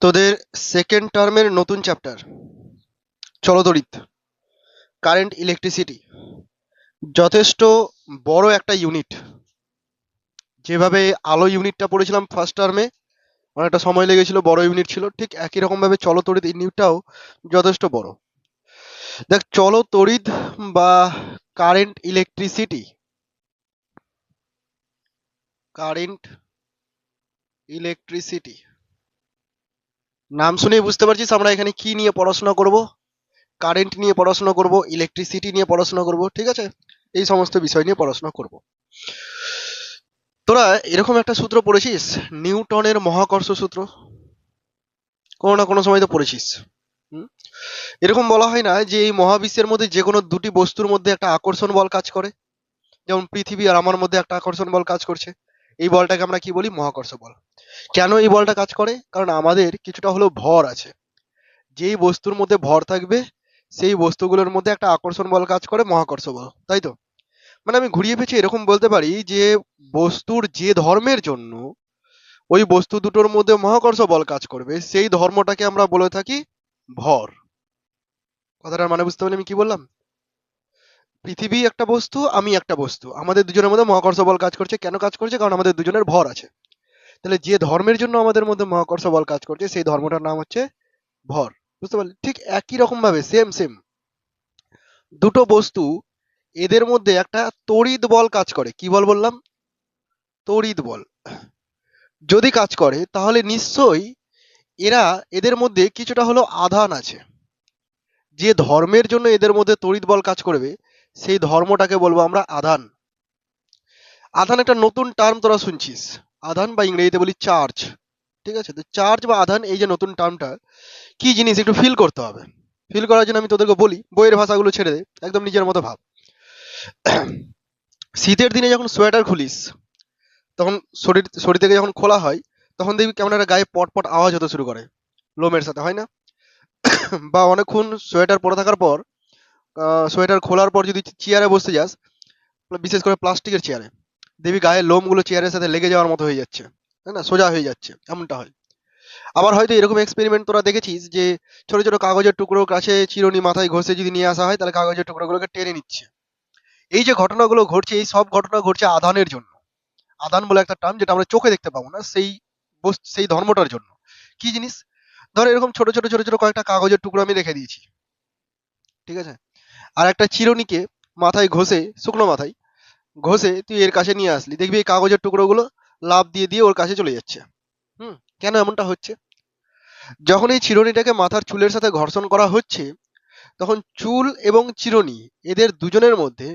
তোদের সেকেন্ড টার্মের নতুন চ্যাপ্টার চলতড়িৎ কারেন্ট ইলেকট্রিসিটি যথেষ্ট বড় একটা ইউনিট। যেভাবে আলো ইউনিটটা পড়েছিলাম ফার্স্ট টার্মে, অনেকটা সময় লেগেছিল, বড় ইউনিট ছিল, ঠিক একই রকম ভাবে চলতড়িৎ ইউনিটটাও যথেষ্ট বড়। দেখ, চলতড়িৎ বা কারেন্ট ইলেকট্রিসিটি, কারেন্ট ইলেকট্রিসিটি নাম শুনেই বুঝতে পারছিস আমরা এখানে কি নিয়ে পড়াশোনা করব। কারেন্ট নিয়ে পড়াশোনা করব, ইলেকট্রিসিটি নিয়ে পড়াশোনা করব, ঠিক আছে? এই সমস্ত বিষয় নিয়ে পড়াশোনা করব। তোরা এরকম একটা সূত্র পড়েছিস, নিউটনের মহাকর্ষ সূত্র? কোনো না কোনো সময় তো পড়েছিস। হুম? এরকম বলা হয় না যে এই মহাবিশ্বের মধ্যে যে কোনো দুটি বস্তুর মধ্যে একটা আকর্ষণ বল কাজ করে? যেমন পৃথিবী আর আমার মধ্যে একটা আকর্ষণ বল কাজ করছে, এই বলটাকে আমরা কি বলি? মহাকর্ষ বল। কেন এই বলটা কাজ করে? কারণ আমাদের কিছুটা হলেও ভর আছে। যেই বস্তুর মধ্যে ভর থাকবে সেই বস্তুগুলোর মধ্যে একটা আকর্ষণ বল কাজ করে, মহাকর্ষ বল, তাই তো? মানে আমি ঘুরিয়ে পেঁচিয়ে এরকম বলতে পারি যে বস্তুর যে ধর্মের জন্য ওই বস্তু দুটোর মধ্যে মহাকর্ষ বল কাজ করবে সেই ধর্মটাকে আমরা বলে থাকি ভর। কথাটার মানে বুঝতে পারলে আমি কি বললাম? পৃথিবী একটা বস্তু, আমি একটা বস্তু, আমাদের দুজনের মধ্যে মহাকর্ষ বল কাজ করছে। কেন কাজ করছে? কারণ আমাদের দুজনের ভর আছে। তাহলে যে ধর্মের জন্য আমাদের মধ্যে মহাকর্ষ বল কাজ করছে সেই ধর্মটার নাম হচ্ছে ভর। বুঝতে পারলি? ঠিক একই রকম ভাবে সেম সেম দুটো বস্তু, এদের মধ্যে একটা তড়িৎ বল কাজ করে। কি বল বললাম? তড়িৎ বল যদি কাজ করে তাহলে নিশ্চয়ই এরা, এদের মধ্যে কিছুটা হলো আধান আছে। যে ধর্মের জন্য এদের মধ্যে তড়িৎ বল কাজ করবে সেই ধর্মটাকে বলবো আমরা আধান। আধান একটা নতুন টার্ম তোরা শুনছিস, আধান বা ইংরেজিতে বলি চার্জ। ঠিক আছে? তো চার্জ বা আধান, এই যে নতুন টার্মটা, কি জিনিস একটু ফিল করতে হবে। ফিল করার জন্য আমি তোদেরকে বলি, বইয়ের ভাষাগুলো ছেড়ে দে, একদম নিজের মতো ভাব। শীতের দিনে যখন সোয়েটার খুলিস তখন শরীর শরীর থেকে যখন খোলা হয় তখন দেখবি কেমন একটা গায়ে পটপট আওয়াজ হতে শুরু করে, লোমের সাথে, হয় না? বা অনেকক্ষণ সোয়েটার পরে থাকার পর, সোয়েটার খোলার পর যদি চেয়ারে বসতে যাস, বিশেষ করে প্লাস্টিকের চেয়ারে, দেখবি গায়ের লোমগুলো চেয়ারের সাথে লেগে যাওয়ার মতো হয়ে যাচ্ছে, তাই না? সোজা হয়ে যাচ্ছে, এমনটা হয়। আবার হয়তো এরকম এক্সপেরিমেন্ট তোরা দেখেছিস যে ছোট ছোট কাগজের টুকরো কাছে চিরুনি মাথায় ঘষে যদি নিয়ে আসা হয় তাহলে কাগজের টুকরোগুলোকে টেনে নিচ্ছে। এই যে ঘটনাগুলো ঘটছে, এই সব ঘটনা ঘটছে আধানের জন্য। আধান বলে একটা টার্ম, যেটা আমরা চোখে দেখতে পাবো না, সেই সেই ধর্মটার জন্য। কি জিনিস? ধর এরকম ছোট ছোট ছোট ছোট কয়েকটা কাগজের টুকরো আমি রেখে দিয়েছি, ঠিক আছে? আর একটা চিরুনিকে মাথায় ঘষে, শুকনো মাথায় ঘষে তুই এর কাছে নিয়ে আসলি, দেখবি এই কাগজের টুকরোগুলো লাফ দিয়ে দিয়ে ওর কাছে চলে যাচ্ছে। হুম? কেন এমনটা হচ্ছে? যখন এই চিরুনিটাকে মাথার চুলের সাথে ঘর্ষণ করা হচ্ছে তখন চুল এবং চিরুনি, এদের দুজনের মধ্যে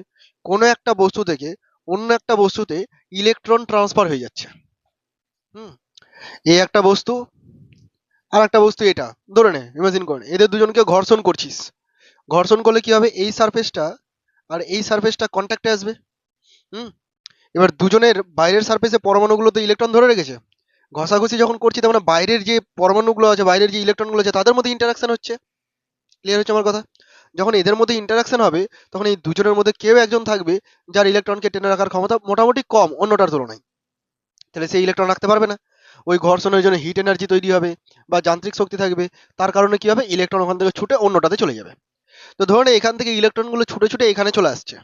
কোনো একটা বস্তু থেকে অন্য একটা বস্তুতে ইলেকট্রন ট্রান্সফার হয়ে যাচ্ছে। হুম? এই একটা বস্তু আর একটা বস্তু, এটা ধরে নে, ইমাজিন করে নে, এদের দুজনকে ঘর্ষণ করছিস। ঘর্ষণ করলে কি হবে? এই সারফেসটা আর এই সারফেসটা কন্ট্যাক্টে আসবে। হুম? এবার দুজনের বাইরের সারফেসে পরমাণুগুলোতে ইলেকট্রন ধরে রেখেছে। ঘষাঘষি যখন করছি তখন বাইরের যে পরমাণুগুলো আছে, বাইরের যে ইলেকট্রনগুলো আছে, তাদের মধ্যে ইন্টারাকশন হচ্ছে। ক্লিয়ার হচ্ছে আমার কথা? যখন এদের মধ্যে ইন্টারাকশন হবে তখন এই দুজনের মধ্যে কেউ একজন থাকবে যার ইলেকট্রনকে টেনে রাখার ক্ষমতা মোটামুটি কম অন্যটার তুলনায়। তাহলে সেই ইলেকট্রন রাখতে পারবে না। ওই ঘর্ষণের জন্য হিট এনার্জি তৈরি হবে বা যান্ত্রিক শক্তি থাকবে, তার কারণে কি হবে? ইলেকট্রন ওখান থেকে ছুটে অন্যটাতে চলে যাবে। তো ধরুন এখান থেকে ইলেকট্রনগুলো ছুটে ছুটে এখানে চলে আসছে,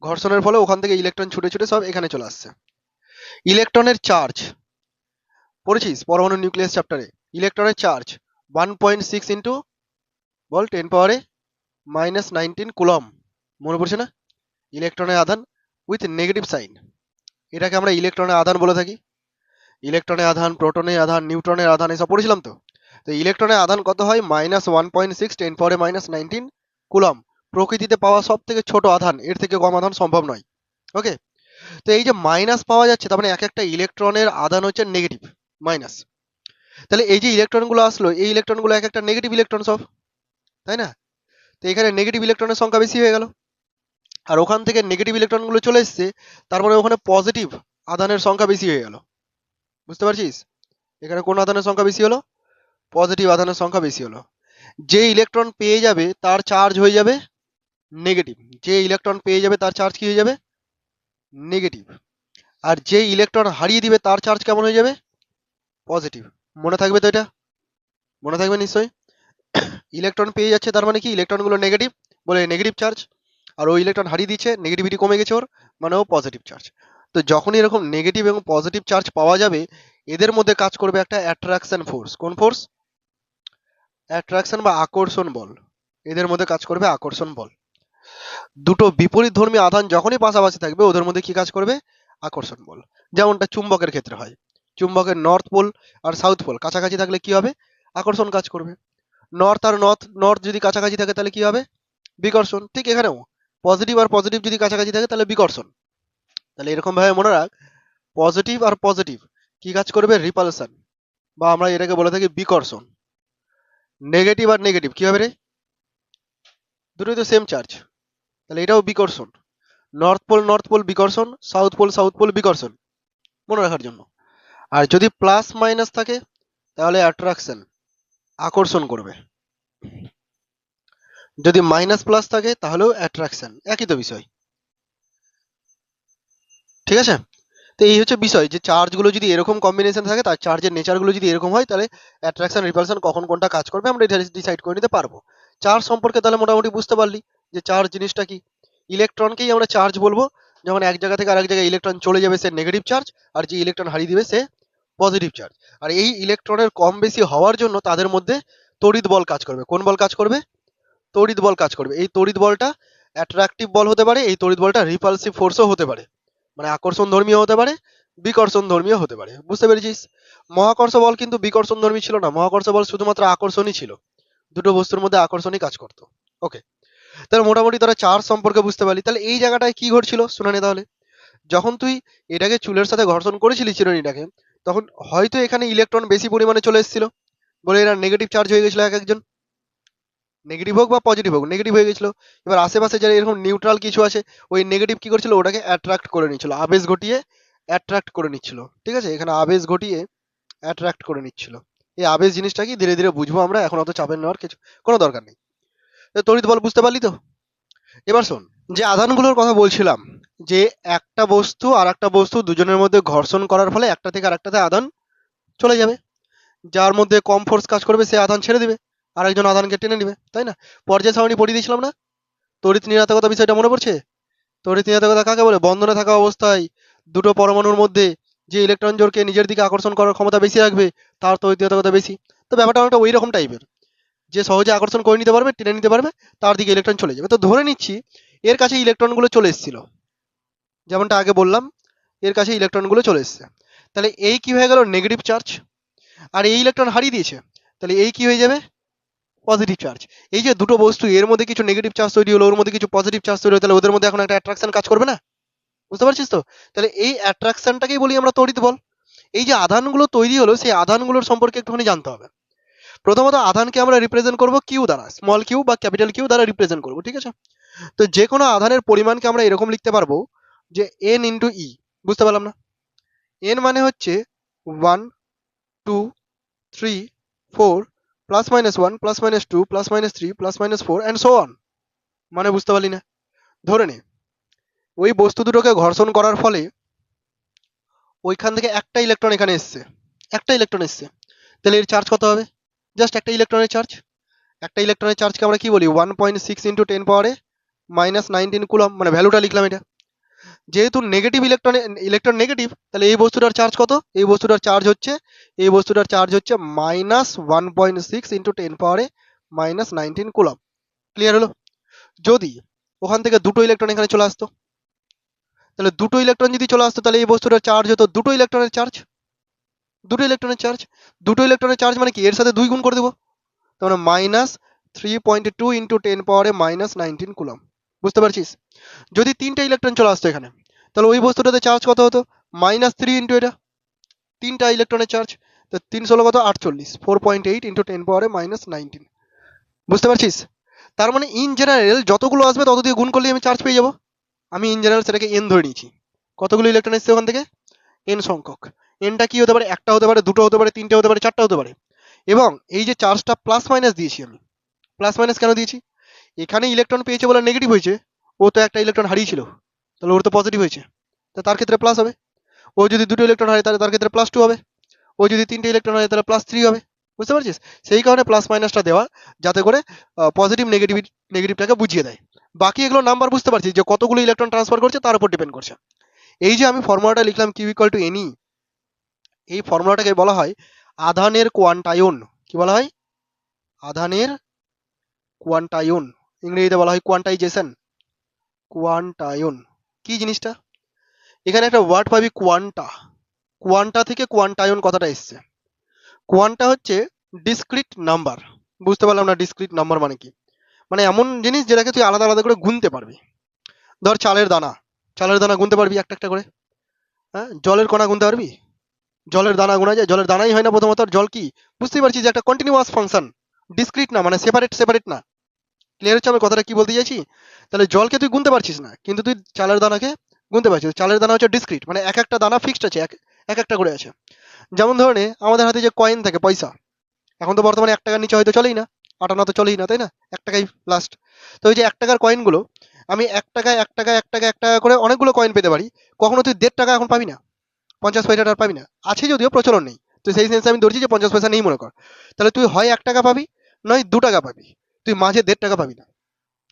ঘর্ষণের ফলে ওখান থেকে ইলেকট্রন ছুটে ছুটে সব এখানে চলে আসছে। ইলেকট্রনের চার্জ পড়েছিস পরমাণু নিউক্লিয়াস চ্যাপ্টারে? ইলেকট্রনের চার্জ 1.6 ইন্টু, বল, 10⁻⁻19 কুলম। মনে পড়ছে না? ইলেকট্রনের আধান উইথ নেগেটিভ সাইন, এটাকে আমরা ইলেকট্রনের আধান বলে থাকি। ইলেকট্রনের আধান, প্রোটনের আধান, নিউট্রনের আধান, এসব পড়েছিলাম তো। তো ইলেকট্রনের আধান কত হয়? -1.6 10⁻⁻19 কুলম। প্রকৃতিতে পাওয়া সব থেকে ছোট আধান, এর থেকে কম আধান সম্ভব নয়। ওকে? তো এই যে মাইনাস পাওয়া যাচ্ছে, তার মানে এক একটা ইলেকট্রনের আধান হচ্ছে নেগেটিভ, মাইনাস। তাহলে এই যে ইলেকট্রনগুলো আসলো, এই ইলেকট্রনগুলো এক একটা নেগেটিভ ইলেকট্রন সব, তাই না? তো এখানে নেগেটিভ ইলেকট্রনের সংখ্যা বেশি হয়ে গেল। আর ওখান থেকে নেগেটিভ ইলেকট্রনগুলো চলে এসছে, তারপরে ওখানে পজিটিভ আধানের সংখ্যা বেশি হয়ে গেল। বুঝতে পারছিস? এখানে কোন আধানের সংখ্যা বেশি হলো? পজিটিভ আধানের সংখ্যা বেশি হলো। যে ইলেকট্রন পেয়ে যাবে তার চার্জ হয়ে যাবে নেগেটিভ। যে ইলেকট্রন পেয়ে যাবে তার চার্জ কি হয়ে যাবে? নেগেটিভ। আর যে ইলেকট্রন হারিয়ে দিবে তার চার্জ কেমন হয়ে যাবে? পজিটিভ। মনে থাকবে তো এটা? মনে থাকবে নিশ্চয়ই। ইলেকট্রন পেয়ে যাচ্ছে, তার মানে কি ইলেকট্রনগুলো নেগেটিভ, বলে নেগেটিভ চার্জ। আর ও ইলেকট্রন হারিয়ে দিচ্ছে, নেগেটিভিটি কমে গেছে ওর, মানে ও পজিটিভ চার্জ। তো যখনই এরকম নেগেটিভ এবং পজিটিভ চার্জ পাওয়া যাবে, এদের মধ্যে কাজ করবে একটা অ্যাট্রাকশন ফোর্স। কোন ফোর্স? অ্যাট্রাকশন বা আকর্ষণ বল। এদের মধ্যে কাজ করবে আকর্ষণ বল। দুটো বিপরীতধর্মী আধান যখনই পাশাপাশি থাকবে, ওদের মধ্যে কি কাজ করবে? আকর্ষণ বল। যেমনটা চুম্বকের ক্ষেত্রে হয়, চুম্বকের নর্থ পোল আর সাউথ পোল কাছাকাছি থাকলে কি হবে? আকর্ষণ কাজ করবে। নর্থ আর নর্থ নর্থ যদি কাছাকাছি থাকে তাহলে কি হবে? বিকর্ষণ। ঠিক এখানেও পজিটিভ আর পজিটিভ যদি কাছাকাছি থাকে তাহলে বিকর্ষণ। তাহলে এরকম ভাবে মনে রাখ, পজিটিভ আর পজিটিভ কি কাজ করবে? রিপালশন, বা আমরা এটাকে বলে থাকি বিকর্ষণ। নেগেটিভ আর নেগেটিভ কি হবে রে? দুটোই তো সেম চার্জ, তাহলে এটাও বিকর্ষণ। নর্থ পোল বিকর্ষণ, সাউথ পোল বিকর্ষণ, মনে রাখার জন্য। আর যদি প্লাস মাইনাস থাকে তাহলে অ্যাট্রাকশন, আকর্ষণ করবে। যদি মাইনাস প্লাস থাকে তাহলেও অ্যাট্রাকশন, একই তো বিষয়। ঠিক আছে? তো এই হচ্ছে বিষয়, যে চার্জগুলো যদি এরকম কম্বিনেশন থাকে, তার চার্জের নেচারগুলো যদি এরকম হয়, তাহলে অ্যাট্রাকশন রিপালশন কখন কোনটা কাজ করবে আমরা এটা ডিসাইড করে নিতে পারবো। চার্জ সম্পর্কে তাহলে মোটামুটি বুঝতে পারলি যে চার্জ জিনিসটা কি। ইলেকট্রনকেই আমরা চার্জ বলবো, যখন এক জায়গা থেকে আরেক জায়গায় ইলেকট্রন চলে যাবে সে নেগেটিভ চার্জ, আর যে ইলেকট্রন হারিয়ে দিবে সে পজিটিভ চার্জ। আর এই ইলেকট্রনের কম বেশি হওয়ার জন্য তাদের মধ্যে তড়িৎ বল কাজ করবে। কোন বল কাজ করবে? তড়িৎ বল কাজ করবে। এই তড়িৎ বলটা অ্যাট্রাকটিভ বল হতে পারে, এই তড়িৎ বলটা রিপালসিভ ফোর্সও হতে পারে, মানে আকর্ষণ ধর্মীয় হতে পারে, বিকর্ষণ ধর্মীয় হতে পারে। বুঝতে পেরেছিস? মহাকর্ষ বল কিন্তু বিকর্ষণ ধর্মী ছিল না, মহাকর্ষ বল শুধুমাত্র আকর্ষণই ছিল, দুটো বস্তুর মধ্যে আকর্ষণই কাজ করতো। ওকে, তাহলে মোটামুটি তোরা চার্জ সম্পর্কে বুঝতে পারলি। তাহলে এই জায়গাটায় কি ঘটছিল শুনে নে তাহলে। যখন তুই এটাকে চুলের সাথে ঘর্ষণ করেছিলি চিরুনিটাকে, তখন হয়তো এখানে ইলেকট্রন বেশি পরিমাণে চলে এসেছিল, বলে এরা নেগেটিভ চার্জ হয়ে গেছিল, এক একজন নেগেটিভ হোক বা পজিটিভ হোক নেগেটিভ হয়ে গেছিল। এবার আশেপাশে যারা এরকম নিউট্রাল কিছু আছে, ওই নেগেটিভ কি করছিল? ওটাকে অ্যাট্রাক্ট করে নিচ্ছিল, আবেশ ঘটিয়ে অ্যাট্রাক্ট করে নিচ্ছিল। ঠিক আছে, এখানে আবেশ ঘটিয়ে অ্যাট্রাক্ট করে নিচ্ছিল। এই আবেশ জিনিসটা কি ধীরে ধীরে বুঝবো আমরা, এখন অত চাপের নেওয়ার কিছু কোনো দরকার নেই। তো তড়িৎ বল বুঝতে পারলি তো? এবার শোন, যে আধানগুলোর কথা বলছিলাম, যে একটা বস্তু আর একটা বস্তু দুজনের মধ্যে ঘর্ষণ করার ফলে একটা থেকে আরেকটাতে আধান চলে যাবে। যার মধ্যে কম ফোর্স কাজ করবে সে আধান ছেড়ে দিবে, আরেকজন আধানকে টেনে নিবে, তাই না? পর্যায় সারণী পড়িয়ে দিয়েছিলাম না? তড়িৎ নিরাপত্তা বিষয়টা মনে পড়ছে? তড়িৎ নিরাপত্তা কাকে বলে? বন্ধনে থাকা অবস্থায় দুটো পরমাণুর মধ্যে যে ইলেকট্রন জোড়কে নিজের দিকে আকর্ষণ করার ক্ষমতা বেশি রাখবে তার তড়িৎ নিরাপত্তা বেশি। তো ব্যাপারটা অনেকটা ওই রকম টাইপের, যে সহজে আকর্ষণ করে নিতে পারবে, টেনে নিতে পারবে, তার দিকে ইলেকট্রন চলে যাবে। তো ধরে নিচ্ছি এর কাছে ইলেকট্রনগুলো চলে এসেছিল, যেমনটা আগে বললাম, এর কাছে ইলেকট্রনগুলো চলে এসেছে। তাহলে এই কি হয়ে গেল? Negative charge. আর এই ইলেকট্রন হারিয়ে দিয়েছে, তাহলে এই কি হয়ে যাবে? Positive charge. এই যে দুটো বস্তু, এর মধ্যে কিছু নেগেটিভ চার্জ তৈরি হলো, ওর মধ্যে কিছু পজিটিভ চার্জ তৈরি হলো, তাহলে ওদের মধ্যে এখন একটা অ্যাট্রাকশন কাজ করবে না? বুঝতে পারছিস তো? তাহলে এই অ্যাট্রাকশনটাকেই বলি আমরা তড়িৎ বল। এই যে আধানগুলো তৈরি হলো, সেই আধানগুলোর সম্পর্কে একটুখানি জানতে হবে। প্রথমত আধানকে আমরা রিপ্রেজেন্ট করব কিউ দ্বারা, স্মল কিউ বা ক্যাপিটাল কিউ দ্বারা রিপ্রেজেন্ট করব। ঠিক আছে? তো যে কোনো আধানের পরিমাণকে আমরা এরকম লিখতে পারবো যে এন ইন্টু ই। বুঝতে পারলাম না? এন মানে হচ্ছে 1, 2, 3, 4, plus minus 1, plus minus 2, plus minus 3, plus minus 4 and so on. মানে বুঝতে পারলি না? ধরে নে ওই বস্তু দুটোকে ঘর্ষণ করার ফলে ওইখান থেকে একটা ইলেকট্রন এখানে এসছে, একটা ইলেকট্রন এসছে, তাহলে এর চার্জ কত হবে? জাস্ট একটা ইলেকট্রনের চার্জ। একটা ইলেকট্রনের চার্জকে আমরা কি বলি? 1.6 ইন্টু 10 পাওয়ারে -19 কুলম্ব, মানে ভ্যালুটা লিখলাম এটা। যেহেতু নেগেটিভ ইলেকট্রন নেগেটিভ, তাহলে এই বস্তুটার চার্জ কত? এই বস্তুটার চার্জ হচ্ছে -1.6 ইন্টু 10 পাওয়ারে -19 কুলম্ব। ক্লিয়ার হলো? যদি ওখান থেকে দুটো ইলেকট্রন এখানে চলে আসতো, তাহলে দুটো ইলেকট্রন যদি চলে আসতো, তাহলে এই বস্তুটার চার্জ হতো দুটো ইলেকট্রনের চার্জ। দুটো ইলেকট্রনের চার্জ, দুটো ইলেকট্রনের চার্জ মানে কি? এর সাথে 2 গুণ করে দেবো, তার মানে -3.2 ইন্টু 10 পাওয়ারে -19 কুলম্ব। বুঝতে পারছিস? যদি তিনটা ইলেকট্রন চলে আসতো এখানে, তাহলে ওই বস্তুটাতে চার্জ কত হতো? -3 ইন্টু এটা, তিনটা ইলেকট্রনের চার্জ, তো 3 × 16 কত? 48, 4.8 ইন্টু 10 পাওয়ারে -19। বুঝতে পারছিস? তার মানে ইন জেনারেল যতগুলো আসবে তত দিয়ে গুণ করলে আমি চার্জ পেয়ে যাবো। আমি ইন জেনারেল সেটাকে এন ধরে নিয়েছি। কতগুলো ইলেকট্রন এসছে ওখান থেকে? এন সংখ্যক। এনটা কি হতে পারে? একটা হতে পারে, দুটো হতে পারে, তিনটে হতে পারে, চারটা হতে পারে। এবং এই যে চার্জটা প্লাস মাইনাস দিয়েছি আমি, প্লাস মাইনাস কেন দিয়েছি? এখানে ইলেকট্রন পেয়েছে বলে নেগেটিভ হয়েছে, ও তো একটা ইলেকট্রন হারিয়েছিল, তাহলে ওর তো পজিটিভ হয়েছে, তো তার ক্ষেত্রে প্লাস হবে। ও যদি দুটো ইলেকট্রন হারায় তাহলে তার ক্ষেত্রে +2 হবে। ও যদি 3টে ইলেকট্রন হয় তাহলে +3 হবে, বুঝতে পারছিস? সেই কারণে প্লাস মাইনাসটা দেওয়া, যাতে করে পজিটিভ নেগেটিভটাকে বুঝিয়ে দেয়। বাকি এগুলো নাম্বার বুঝতে পারছিস যে কতগুলো ইলেকট্রন ট্রান্সফার করছে তার উপর ডিপেন্ড করছে। এই যে আমি ফর্মুলাটা লিখলাম Q = Ne, এই ফর্মুলাটাকে বলা হয় আধানের কোয়ান্টায়ন। কি বলা হয়? আধানের কোয়ান্টায়ন, ইংরেজিতে বলা হয় কোয়ান্টাইজেশন। কোয়ান্টায়ন কি জিনিসটা? এখানে একটা ওয়ার্ড পাবি কোয়ান্টা, কোয়ান্টা থেকে কোয়ান্টায়ন কথাটা এসছে। কোয়ান্টা হচ্ছে ডিসক্রিট নাম্বার, বুঝতে পারলাম না ডিসক্রিট নাম্বার মানে কি? মানে এমন জিনিস যেটাকে তুই আলাদা আলাদা করে গুনতে পারবি। ধর চালের দানা, চালের দানা গুনতে পারবি একটা একটা করে। হ্যাঁ, জলের কণা গুনতে পারবি? জলের দানা গোনা যায়? জলের দানাই হয় না প্রথমত। আর জল কি? বুঝতেই পারছিস যে একটা কন্টিনিউয়াস ফাংশন, ডিসক্রিট না, মানে সেপারেট সেপারেট না। ক্লিয়ার হচ্ছে আমার কথাটা কি বলতে চাইছি? তাহলে জলকে তুই গুনতে পারছিস না, কিন্তু তুই চালের দানাকে গুনতে পারছিস। চালের দানা হচ্ছে ডিসক্রিট, মানে এক একটা দানা ফিক্সড আছে, এক এক একটা করে আছে। যেমন ধরে নে আমাদের হাতে যে কয়েন থাকে, পয়সা, এখন তো বর্তমানে 1 টাকার নিচে হয়তো চলেই না, 8 আনা তো চলেই না, তাই না? 1 টাকাই লাস্ট। তো ওই যে 1 টাকার কয়েনগুলো, আমি 1 টাকা 1 টাকা 1 টাকা 1 টাকা করে অনেকগুলো কয়েন পেতে পারি। কখনো তুই 1.5 টাকা এখন পাবি না, 50 পয়সাটা আর পাবি না। আছে যদিও, প্রচলন নেই। তো সেই সেন্সে আমি ধরছি যে 50 পয়সা নেই মনে কর। তাহলে তুই হয় 1 টাকা পাবি, নয় 2 টাকা পাবি, তুই মাঝে 1.5 টাকা পাবি না।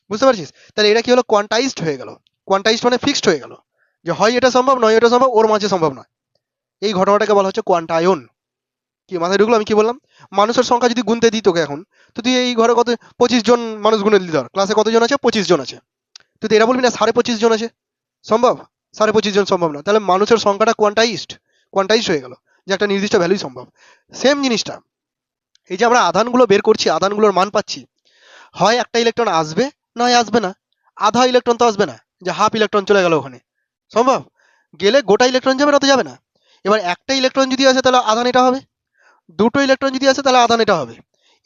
বুঝতে পারছিস? তাহলে এটা কি হলো? কোয়ান্টাইজড হয়ে গেল। কোয়ান্টাইজড মানে ফিক্সড হয়ে গেল, যে হয় এটা সম্ভব, নয় এটা সম্ভব, ওর মাঝে সম্ভব নয়। এই ঘটনাটাকে বলা হচ্ছে কোয়ান্টায়ন। কি মাথায় ঢুকলো আমি কি বললাম? মানুষের সংখ্যা যদি গুনতে দিই তোকে এখন, তো তুই এই ঘরে কত 25 জন মানুষ গুনে দিলি, ধর ক্লাসে কতজন আছে? 25 জন আছে। তুই তো এটা বলবি না 25.5 জন আছে। সম্ভব? 25.5 জন সম্ভব না। তাহলে মানুষের সংখ্যাটা কোয়ান্টাইজড, কোয়ান্টাইজড হয়ে গেল, যে একটা নির্দিষ্ট ভ্যালুই সম্ভব। সেম জিনিসটা এই যে আমরা আধানগুলো বের করছি, আধানগুলোর মান পাচ্ছি, হয় একটা ইলেকট্রন আসবে, নয় আসবে না। আধা ইলেকট্রন তো আসবে না, যে হাফ ইলেকট্রন চলে গেল ওখানে, সম্ভব? গেলে গোটা ইলেকট্রন যাবে না, তো যাবে না। এবার একটা ইলেকট্রন যদি আসে তাহলে আধান এটা হবে, দুটো ইলেকট্রন যদি আসে তাহলে আধান এটা হবে।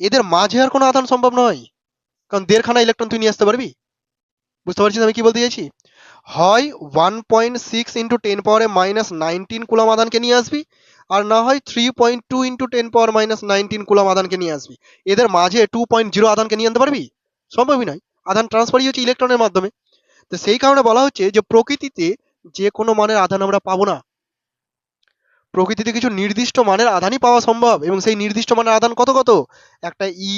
এদের মাঝে আর কোনো আধান সম্ভব নয়, কারণ 1.5খানা ইলেকট্রন তুই নিয়ে আসতে পারবি। বুঝতে পারছিস আমি কি বলতে চাইছি? হয় 1.6 ইন্টু 10⁻⁻19 কুলম আধানকে নিয়ে আসবি, আর না হয় 3.2 ইন্টু 10⁻⁻19 কুলম আধানকে নিয়ে আসবি। এদের মাঝে 2.0 আধানকে নিয়ে আনতে পারবি? সম্ভবই নয়। আধান ট্রান্সফারই হচ্ছে ইলেকট্রনের মাধ্যমে। তো সেই কারণে বলা হচ্ছে যে প্রকৃতিতে যে কোনো মানের আধান আমরা পাবো না। প্রকৃতিতে কিছু নির্দিষ্ট মানের আধানই পাওয়া সম্ভব, এবং সেই নির্দিষ্ট মানের আধান কত কত? একটা ই,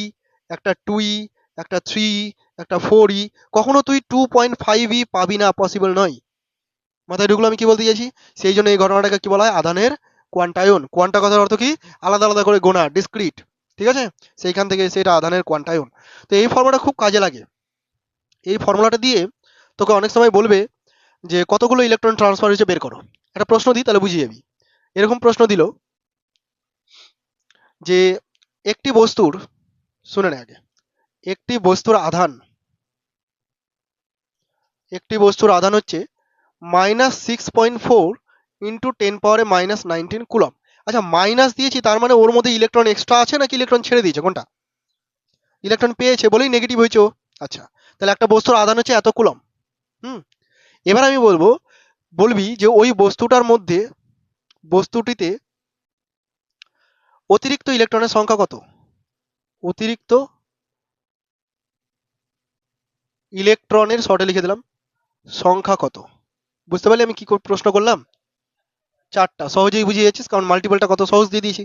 একটা 2e, একটা 3e, একটা 4e। কখনো তুই 2.5e পাবি না, পসিবল নয়। মাথায় ঢুকলো আমি কি বলতে চাইছি? সেই জন্য এই ঘটনাটাকে কি বলা হয়? আধানের কোয়ান্টায়ন। কোয়ান্টা কথার অর্থ কি? আলাদা আলাদা করে গোনা, ডিসক্রিট। ঠিক আছে? সেইখান থেকে সেটা আধানের কোয়ান্টায়ন। তো এই ফর্মুলাটা খুব কাজে লাগে। এই ফর্মুলাটা দিয়ে তোকে অনেক সময় বলবে যে কতগুলো ইলেকট্রন ট্রান্সফার হয়েছে বের করো। একটা প্রশ্ন দিই, তাহলে বুঝিয়ে যাবি। এরকম প্রশ্ন দিল যে একটি বস্তুর, শুনে নে আগে, একটি বস্তুর আধান, একটি বস্তুর আধান হচ্ছে -6.4 ইন্টু 10⁻⁻19 কুলম। আচ্ছা, মাইনাস দিয়েছি, তার মানে ওর মধ্যে ইলেকট্রন এক্সট্রা আছে নাকি ইলেকট্রন ছেড়ে দিয়েছে? কোনটা? ইলেকট্রন পেয়েছে বলেই নেগেটিভ হয়েছে ও। আচ্ছা, তাহলে একটা বস্তুর আধান হচ্ছে এত কুলম। হুম, এবার আমি বলবি যে ওই বস্তুটার মধ্যে, বস্তুটিতে অতিরিক্ত ইলেকট্রনের সংখ্যা কত? অতিরিক্ত ইলেকট্রনের, শর্টে লিখে দিলাম, সংখ্যা কত? বুঝতে পারলি আমি কি প্রশ্ন করলাম? 4টা। সহজেই বুঝিয়ে যাচ্ছিস, কারণ মাল্টিপলটা কত সহজ দিয়ে দিয়েছি।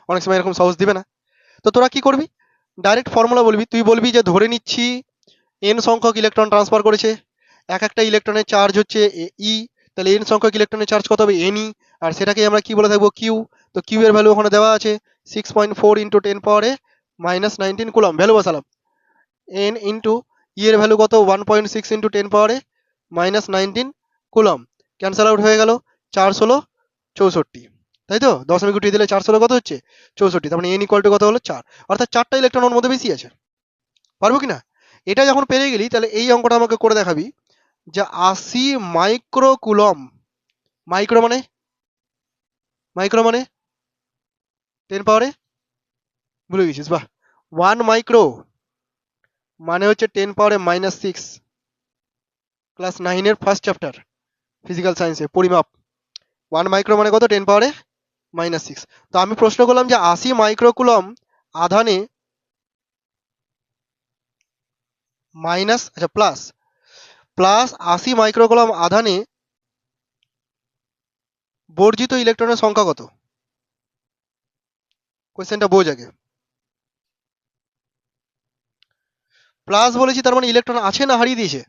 অনেক সময় এরকম সহজ দিবে না। তো তোরা কি করবি? ডাইরেক্ট ফর্মুলা বলবি। তুই বলবি যে ধরে নিচ্ছি n সংখ্যক ইলেকট্রন ট্রান্সফার করেছে, এক একটা ইলেকট্রনের চার্জ হচ্ছে ই, তাহলে n সংখ্যক ইলেকট্রনের চার্জ কত হবে? ne, আর সেটাকে আমরা কি বলে থাকবো? q। তো q এর ভ্যালু ওখানে দেওয়া আছে 6.4 ইন্টু 10⁻⁻19 কুলম, ভ্যালু বসালাম। n ইন্টু ই এর ভ্যালু কত? 1.6 ইন্টু 10⁻⁻19 কুলম। ক্যান্সেল আউট হয়ে গেল, 4 ষোলো 64, তাই তো? দশমিক উঠিয়ে দিলে 4 ষোলো কত হচ্ছে? 64। তার মানে n ইকুয়াল টু কত হলো? 4। অর্থাৎ 4টা ইলেকট্রন ওর মধ্যে বেশি আছে। পারবো কিনা? এটা যখন পেরে গেলি, তাহলে এই অঙ্কটা আমাকে করে দেখাবি যে 80 মাইক্রো কুলম। মাইক্রো মানে, মাইক্রো মানে 10 পাওয়ারে, ভুলে গেছিস? বাহ। 1 মাইক্রো মানে হচ্ছে 10⁻⁻6, ক্লাস 9 এর ফার্স্ট চ্যাপ্টার ফিজিক্যাল সায়েন্সে, পরিমাপ। 1 মাইক্রো মানে কত? 10⁻⁻6। তো আমি প্রশ্ন করলাম যে 80 মাইক্রো কুলম আধানে মাইনাস, আচ্ছা প্লাস, প্লাস 80 মাইক্রো কুলম আধানে বর্জিত ইলেকট্রনের সংখ্যা কত? কোয়েশ্চেনটা বোঝ আগে। প্লাস বলেছি তার মানে ইলেকট্রন আছে না হারিয়ে দিয়েছে?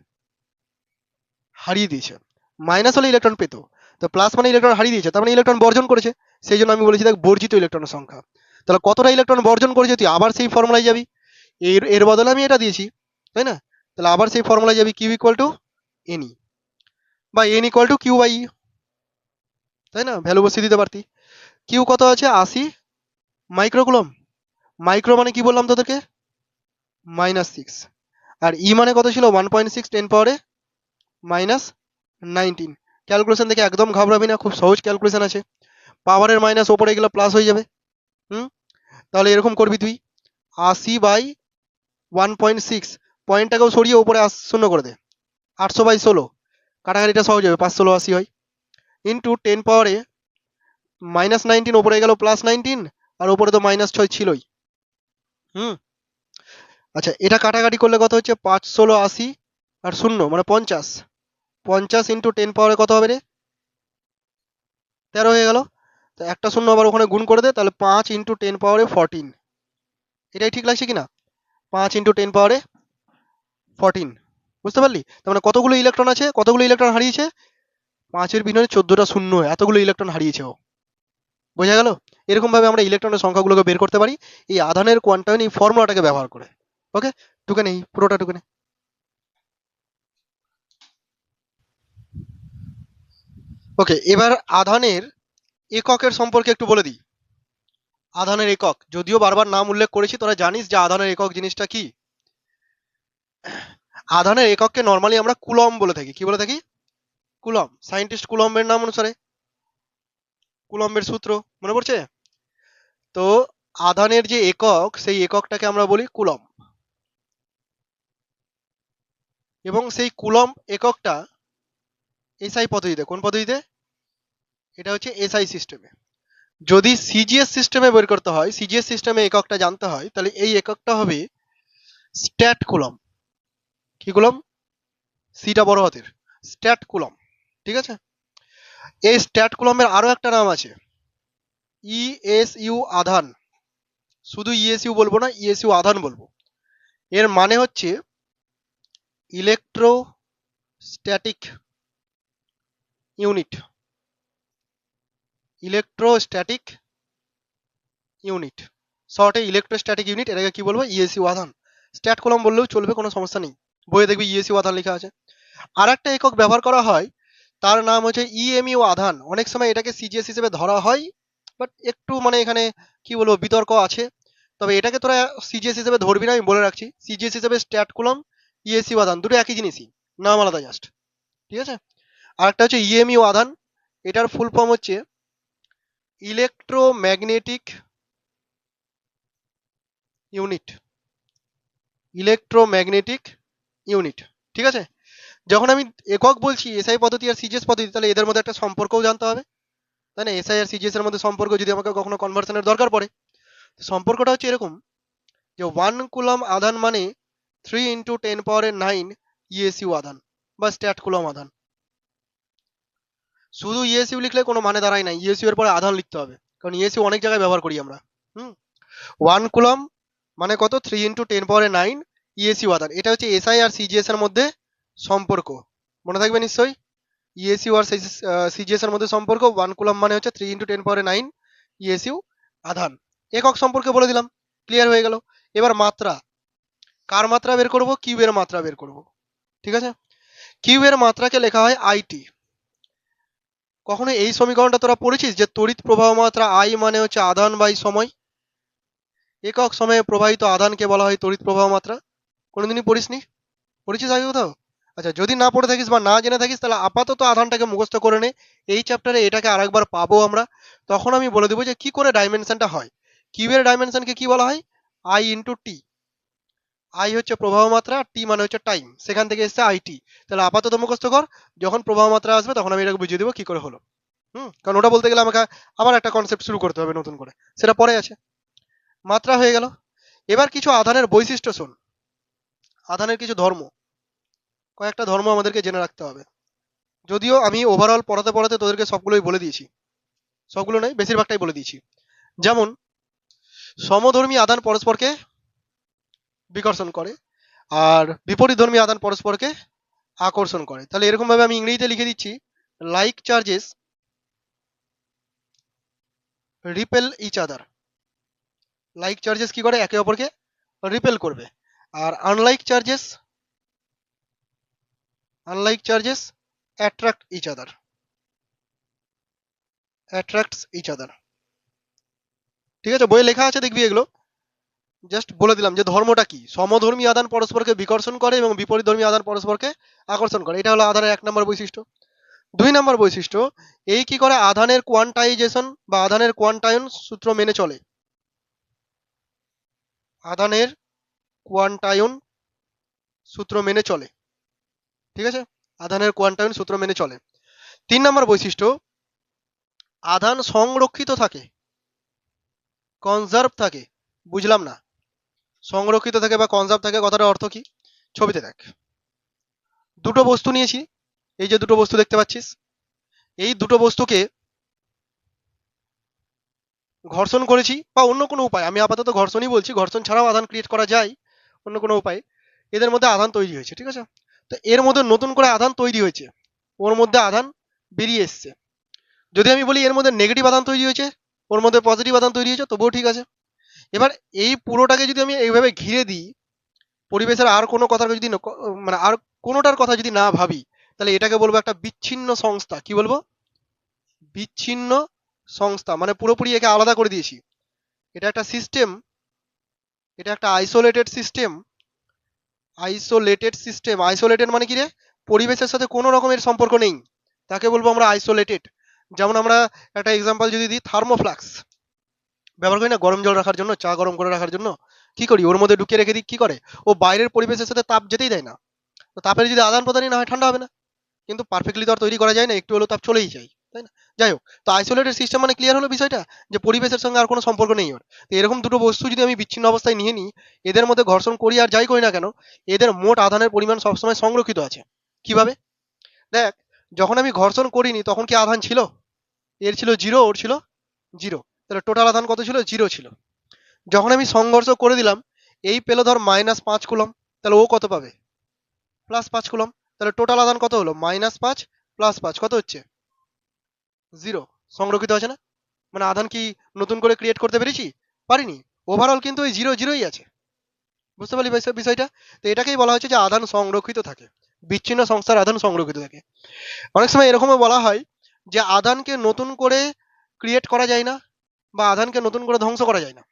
হারিয়ে দিয়েছে। মাইনাস হলে ইলেকট্রন পেতো, তো প্লাস মানে ইলেকট্রন হারিয়ে দিয়েছে, তার মানে ইলেকট্রন বর্জন করেছে। সেই জন্য আমি বলেছি দেখ বর্জিত ইলেকট্রনের সংখ্যা। তাহলে কতটা ইলেকট্রন বর্জন করেছে তুই আবার সেই ফর্মুলায় যাবি, এর এর বদলে আমি এটা দিয়েছি, তাই না? তাহলে আবার সেই ফর্মুলায় যাবি, কিউ ইকুয়াল টু এনই বা N equal to Q by E, তাই না? ভ্যালু বসিয়ে দিতে পারতি। কিউ কত আছে? 80 মাইক্রোকুলম। মাইক্রো মানে কি বললাম তোদেরকে? -6। আর ই মানে কত ছিল? 1.6 10 পাওয়ারে -19। ক্যালকুলেশন দেখে একদম ঘাবড়াবি না, খুব সহজ ক্যালকুলেশন আছে। পাওয়ারের মাইনাস ওপরে গেলে প্লাস হয়ে যাবে। হুম, তাহলে এরকম করবি তুই, 80/1.6, পয়েন্টটাকেও সরিয়ে উপরে শূন্য করে দে, 800/16, কাটাকাটিটা সহজ হবে, 5 16 80 হয়, ইন্টু 10 পাওয়ারে -19, ওপরে গেল +19, আর উপরে তো -6 ছিলই। হুম, আচ্ছা এটা কাটাকাটি করলে কত হচ্ছে? 5 16 80 আর শূন্য মানে 50, 50 ইন্টু 10 পাওয়ারে কত হবে রে? 13 হয়ে গেল। তো একটা শূন্য আবার ওখানে গুণ করে দে, তাহলে 5 ইন্টু 10 পাওয়ারে 14। এটাই ঠিক লাগছে কিনা? 5 ইন্টু 10 পাওয়ারে 14, বুঝতে পারলি? তার মানে কতগুলো ইলেকট্রন আছে, কতগুলো ইলেকট্রন হারিয়েছে? 5-এর বিপরীতে 14টা শূন্য, এতগুলো ইলেকট্রন হারিয়েছে ও। বোঝা গেল? এরকম ভাবে আমরা ইলেকট্রনের সংখ্যাগুলোকে বের করতে পারি এই আধানের কোয়ান্টাম এই ফর্মুলাটাকে ব্যবহার করে। ওকে, টুকে নেই, পুরোটা টুকে নে। ওকে, এবার আধানের এককের সম্পর্কে একটু বলে দিই। আধানের একক, যদিও বারবার নাম উল্লেখ করেছি, তোরা জানিস যে আধানের একক জিনিসটা কি। আধানের একককে নর্মালি আমরা কুলম বলে থাকি। কি বলে থাকি? কুলম। সায়েন্টিস্ট কুলম্বের নাম অনুসারে, কুলম্বের সূত্র মনে পড়ছে? তো আধানের যে একক, সেই এককটাকে আমরা বলি কুলম। এবং সেই কুলম এককটা এসআই পদ্ধতিতে, কোন পদ্ধতিতে? এটা হচ্ছে এসআই সিস্টেমে। যদি সিজিএস সিস্টেমে বের করতে হয়, সিজিএস সিস্টেমে এককটা জানতে হয়, তাহলে এই এককটা হবে স্ট্যাট কুলম। কি কুলম? সিটা বড় হাতের, স্ট্যাট কুলম। ঠিক আছে? এই স্ট্যাট কুলমের আরো একটা নাম আছে, ইএসইউ আধান। শুধু ইএসইউ বলবো না, ইএসইউ আধান বলবো। এর মানে হচ্ছে ইলেকট্রোস্ট্যাটিক ইউনিট। ইলেকট্রোস্ট্যাটিক ইউনিট, শর্টে ইলেকট্রোস্ট্যাটিক ইউনিট, এটাকে কি বলবো? ইএসইউ আধান। স্ট্যাট কলম বললেও চলবে, কোনো সমস্যা নেই, বইয়ে দেখবি ইএসইউ আধান লেখা আছে। আর একটা একক ব্যবহার করা হয়, তার নাম হচ্ছে ইএমইউ আধান। অনেক সময় এটাকে সিজিএস হিসেবে ধরা হয়, বাট একটু মানে এখানে কি বলবো বিতর্ক আছে। তবে এটাকে তোরা সিজিএস হিসেবে ধরবি না, আমি বলে রাখছি। সিজিএস হিসেবে স্ট্যাট কুলম, ইএসইউ আধান দুটো একই জিনিসই, নাম আলাদা জাস্ট। ঠিক আছে? আর একটা হচ্ছে ইএমইউ আধান, এটার ফুল ফর্ম হচ্ছে ইলেকট্রোম্যাগনেটিক ইউনিট। Electromagnetic unit. ঠিক আছে? যখন আমি একক বলছি এসআই পদ্ধতি আর সিজিএস পদ্ধতি, তাহলে এদের মধ্যে একটা সম্পর্কও জানতে হবে, তাই না? এসআই আর সিজিএস এর মধ্যে সম্পর্ক, যদি আমাকে কখনো কনভার্সনের দরকার পড়ে, সম্পর্কটা হচ্ছে এরকম যে 1 কুলম আধান মানে 3 ইন্টু 10 পাওয়ারের 9 ইএসইউ আধান বা স্ট্যাট কুলম আধান। শুধু ইএসইউ লিখলে কোনো মানে দাঁড়ায় না, ইএসইউ এর পরে আধান লিখতে হবে, কারণ ইএসইউ অনেক জায়গায় ব্যবহার করি আমরা। 1 কুলম মানে কত? 3 ইন্টু 10 পাওয়ারের 9 ইএসইউ আধান। এটা হচ্ছে এসআই আর সিজিএস এর মধ্যে সম্পর্ক, মনে থাকবে নিশ্চয়ই। ইএসইউ আর সিজিএস এর মধ্যে সম্পর্ক, 1 কুলম মানে হচ্ছে 3 ইন্টু 10 পাওয়ারের 9 ইএসইউ আধান। একক সম্পর্কে বলে দিলাম, ক্লিয়ার হয়ে গেল। এবার মাত্রা, কার মাত্রা বের করব? কিউ এর মাত্রা বের করব। ঠিক আছে? কিউ এর মাত্রাকে লেখা হয় আইটি। কখনো এই সমীকরণটা তোরা পড়েছিস যে তড়িৎ প্রবাহ মাত্রা আই মানে হচ্ছে আধান বাই সময়? একক সময়ে প্রবাহিত আধানকে বলা হয় তড়িৎ প্রবাহ মাত্রা। কোনোদিনই পড়িসনি? পড়েছিস আগে কোথাও? আচ্ছা, যদি না পড়ে থাকিস বা না জেনে থাকিস, তাহলে আপাতত আধানটাকে মুখস্থ করে নে। এই চ্যাপ্টারে এটাকে আরেকবার পাবো আমরা, তখন আমি বলে দেবো যে কি করে ডাইমেনশনটা হয়। কিউ এর ডাইমেনশনকে কি বলা হয়? I into T. আই হচ্ছে প্রবাহ মাত্রা, টি মানে হচ্ছে টাইম, সেখান থেকে এসছে আইটি। তাহলে আপাতত মুখস্থ কর, যখন প্রবাহ মাত্রা আসবে তখন আমি এটাকে বুঝিয়ে দেবো কি করে হলো। কারণ ওটা বলতে গেলে আমাকে আবার একটা কনসেপ্ট শুরু করতে হবে নতুন করে, সেটা পরে আছে। মাত্রা হয়ে গেল। এবার কিছু আধানের বৈশিষ্ট্য শোন, আধানের কিছু ধর্ম, কয়েকটা ধর্ম আমাদেরকে জেনে রাখতে হবে। যদিও আমি ওভারঅল পড়াতে পড়াতে তোদেরকে সবগুলোই বলে দিয়েছি, সবগুলো নয় বেশিরভাগটাই বলে দিয়েছি। যেমন সমধর্মী আধান পরস্পরকে বিকর্ষণ করে, আর বিপরীতধর্মী আধান পরস্পরকে আকর্ষণ করে। তাহলে এরকম ভাবে আমি ইংরেজিতে লিখে দিচ্ছি, like charges repel each other. Like charges কি করে? একে অপরকে রিপেল করবে। আর unlike charges attract each other, attracts each other. ঠিক আছে, বইয়ে লেখা আছে, দেখবি এগুলো। জাস্ট বলে দিলাম যে ধর্মটা কি। সমধর্মী আধান পরস্পরকে বিকর্ষণ করে এবং বিপরীতধর্মী আধান পরস্পরকে আকর্ষণ করে। এটা হলো আধানের 1 নম্বর বৈশিষ্ট্য। 2 নম্বর বৈশিষ্ট্য, এই কি করে? আধানের কোয়ান্টাইজেশন বা আধানের কোয়ান্টায়ন সূত্র মেনে চলে। আধানের কোয়ান্টায়ন সূত্র মেনে চলে। ঠিক আছে, আধানের কোয়ান্টায়ন সূত্র মেনে চলে। 3 নম্বর বৈশিষ্ট্য, আধান সংরক্ষিত থাকে, কনজার্ভ থাকে। বুঝলাম না, সংরক্ষিত থাকে বা কনজার্ভ থাকে কথাটার অর্থ কি? ছবিতে দেখ, দুটো বস্তু নিয়েছি, এই যে দুটো বস্তু দেখতে পাচ্ছিস, এই দুটো বস্তুকে ঘর্ষণ করেছি বা অন্য কোনো উপায়, আমি আপাতত ঘর্ষণই বলছি, ঘর্ষণ ছাড়াও আধান ক্রিয়েট করা যায় অন্য কোনো উপায়ে, এদের মধ্যে আধান তৈরি হয়েছে। ঠিক আছে, তো এর মধ্যে নতুন করে আধান তৈরি হয়েছে, ওর মধ্যে আধান বেরিয়ে এসছে। যদি আমি বলি এর মধ্যে নেগেটিভ আধান তৈরি হয়েছে, ওর মধ্যে পজিটিভ আধান তৈরি হয়েছে, তবুও ঠিক আছে। এবার এই পুরোটাকে যদি আমি এইভাবে ঘিরে দিই, পরিবেশের আর কোনো কথা যদি মানে আর কোনোটার কথা যদি না ভাবি, তাহলে এটাকে বলবো একটা বিচ্ছিন্ন সংস্থা। কি বলবো? বিচ্ছিন্ন সংস্থা। মানে পুরোপুরি একে আলাদা করে দিয়েছি। এটা একটা সিস্টেম, এটা একটা আইসোলেটেড সিস্টেম। আইসোলেটেড মানে কি রে? পরিবেশের সাথে কোনো রকমের সম্পর্ক নেই, তাকে বলবো আমরা আইসোলেটেড। যেমন আমরা একটা এক্সাম্পল যদি দিই, থার্মোফ্লাক্স ব্যবহার করি না গরম জল রাখার জন্য, চা গরম করে রাখার জন্য। কি করি? ওর মধ্যে ঢুকিয়ে রেখে দিই, কি করে? ও বাইরের পরিবেশের সাথে তাপ যেতেই দেয় না। তো তাপের যদি আদান প্রদানই না হয়, ঠান্ডা হবে না। কিন্তু পারফেক্টলি তো আর তৈরি করা যায় না, একটু হলেও তাপ চলেই যায়, তাই না? যাই হোক, তো আইসোলেটেড সিস্টেম মানে ক্লিয়ার হলো বিষয়টা, যে পরিবেশের সঙ্গে আর কোনো সম্পর্ক নেই ওর। তো এরকম দুটো বস্তু যদি আমি বিচ্ছিন্ন অবস্থায় নিয়ে নিই, এদের মধ্যে ঘর্ষণ করি আর যাই করি না কেন, এদের মোট আধানের পরিমাণ সবসময় সংরক্ষিত আছে। কিভাবে? দেখ, যখন আমি ঘর্ষণ করিনি তখন কি আধান ছিল? এর ছিল জিরো, ওর ছিল জিরো। তাহলে টোটাল আধান কত ছিল? জিরো ছিল। যখন আমি সংঘর্ষ করে দিলাম, এই পেলো ধর -5 কুলম, তাহলে ও কত পাবে? +5 কুলম। তাহলে টোটাল আধান কত হলো? -5 +5 কত হচ্ছে? জিরো। সংরক্ষিত আছে না? মানে আধান কি নতুন করে ক্রিয়েট করতে পেরেছি? পারিনি। ওভারঅল কিন্তু ওই জিরো জিরোই আছে। বুঝতে পারলি বিষয়টা? তো এটাকেই বলা হচ্ছে যে আধান সংরক্ষিত থাকে, বিচ্ছিন্ন সংস্থার আধান সংরক্ষিত থাকে। অনেক সময় এরকমও বলা হয় যে আধানকে নতুন করে ক্রিয়েট করা যায় না, বা আধানকে নতুন করে ধ্বংস করা যায় না।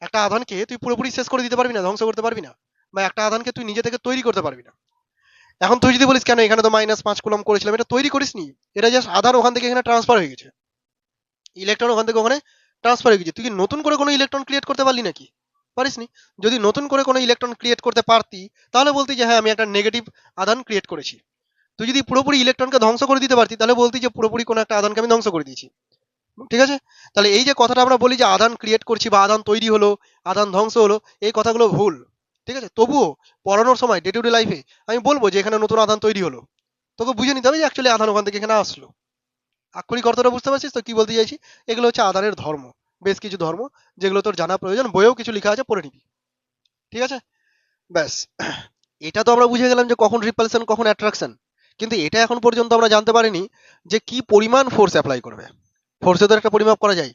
একটা আধানকে তুই পুরোপুরি শেষ করে দিতে পারবি না, ধ্বংস করতে পারবি না, বা একটা আধানকে তুই নিজে থেকে তৈরি করতে পারবি না। এখন তুই যদি বলিস কেন এখানে তো -5 কুলম করেছিলাম, এটা তৈরি করিসনি, এটা জাস্ট আধান ওখান থেকে এখানে ট্রান্সফার হয়ে গেছে, ইলেকট্রন ওখান থেকে ওখানে ট্রান্সফার হয়ে গেছে। তুই কি নতুন করে কোনো ইলেকট্রন ক্রিয়েট করতে পারলি নাকি? পারিসনি। যদি নতুন করে কোনো ইলেকট্রন ক্রিয়েট করতে পারতি, তাহলে বলতি যে হ্যাঁ আমি একটা নেগেটিভ আধান ক্রিয়েট করেছি। তুই যদি পুরোপুরি ইলেকট্রনকে ধ্বংস করে দিতে পারতি, তাহলে বলতি যে পুরোপুরি কোনো একটা আধানকে আমি ধ্বংস করে দিয়েছি। ঠিক আছে? তাহলে এই যে কথাটা আমরা বলি যে আধান ক্রিয়েট করছি বা আধান তৈরি হলো, আধান ধ্বংস হলো, এই কথাগুলো ভুল। ঠিক আছে? তবুও পড়ানোর সময় ডে টু ডে লাইফে আমি বলবো যে এখানে নতুন আধান তৈরি হলো, তোকে বুঝে নিতে হবে যে অ্যাকচুয়ালি আধান ওখান থেকে এখানে আসলো। আক্ষরিক অর্থটা বুঝতে পারছিস তো কি বলতে চাইছি? এগুলো হচ্ছে আধানের ধর্ম, বেশ কিছু ধর্ম, যেগুলো তোর জানা প্রয়োজন, বইয়েও কিছু লেখা আছে, পড়ে নিবি। ঠিক আছে? ব্যাস। এটা তো আমরা বুঝে গেলাম যে কখন রিপালশন কখন অ্যাট্রাকশন, কিন্তু এটা এখন পর্যন্ত আমরা জানতে পারিনি যে কি পরিমাণ ফোর্স অ্যাপ্লাই করবে। ফোর্সে তো একটা পরিমাপ করা যায়।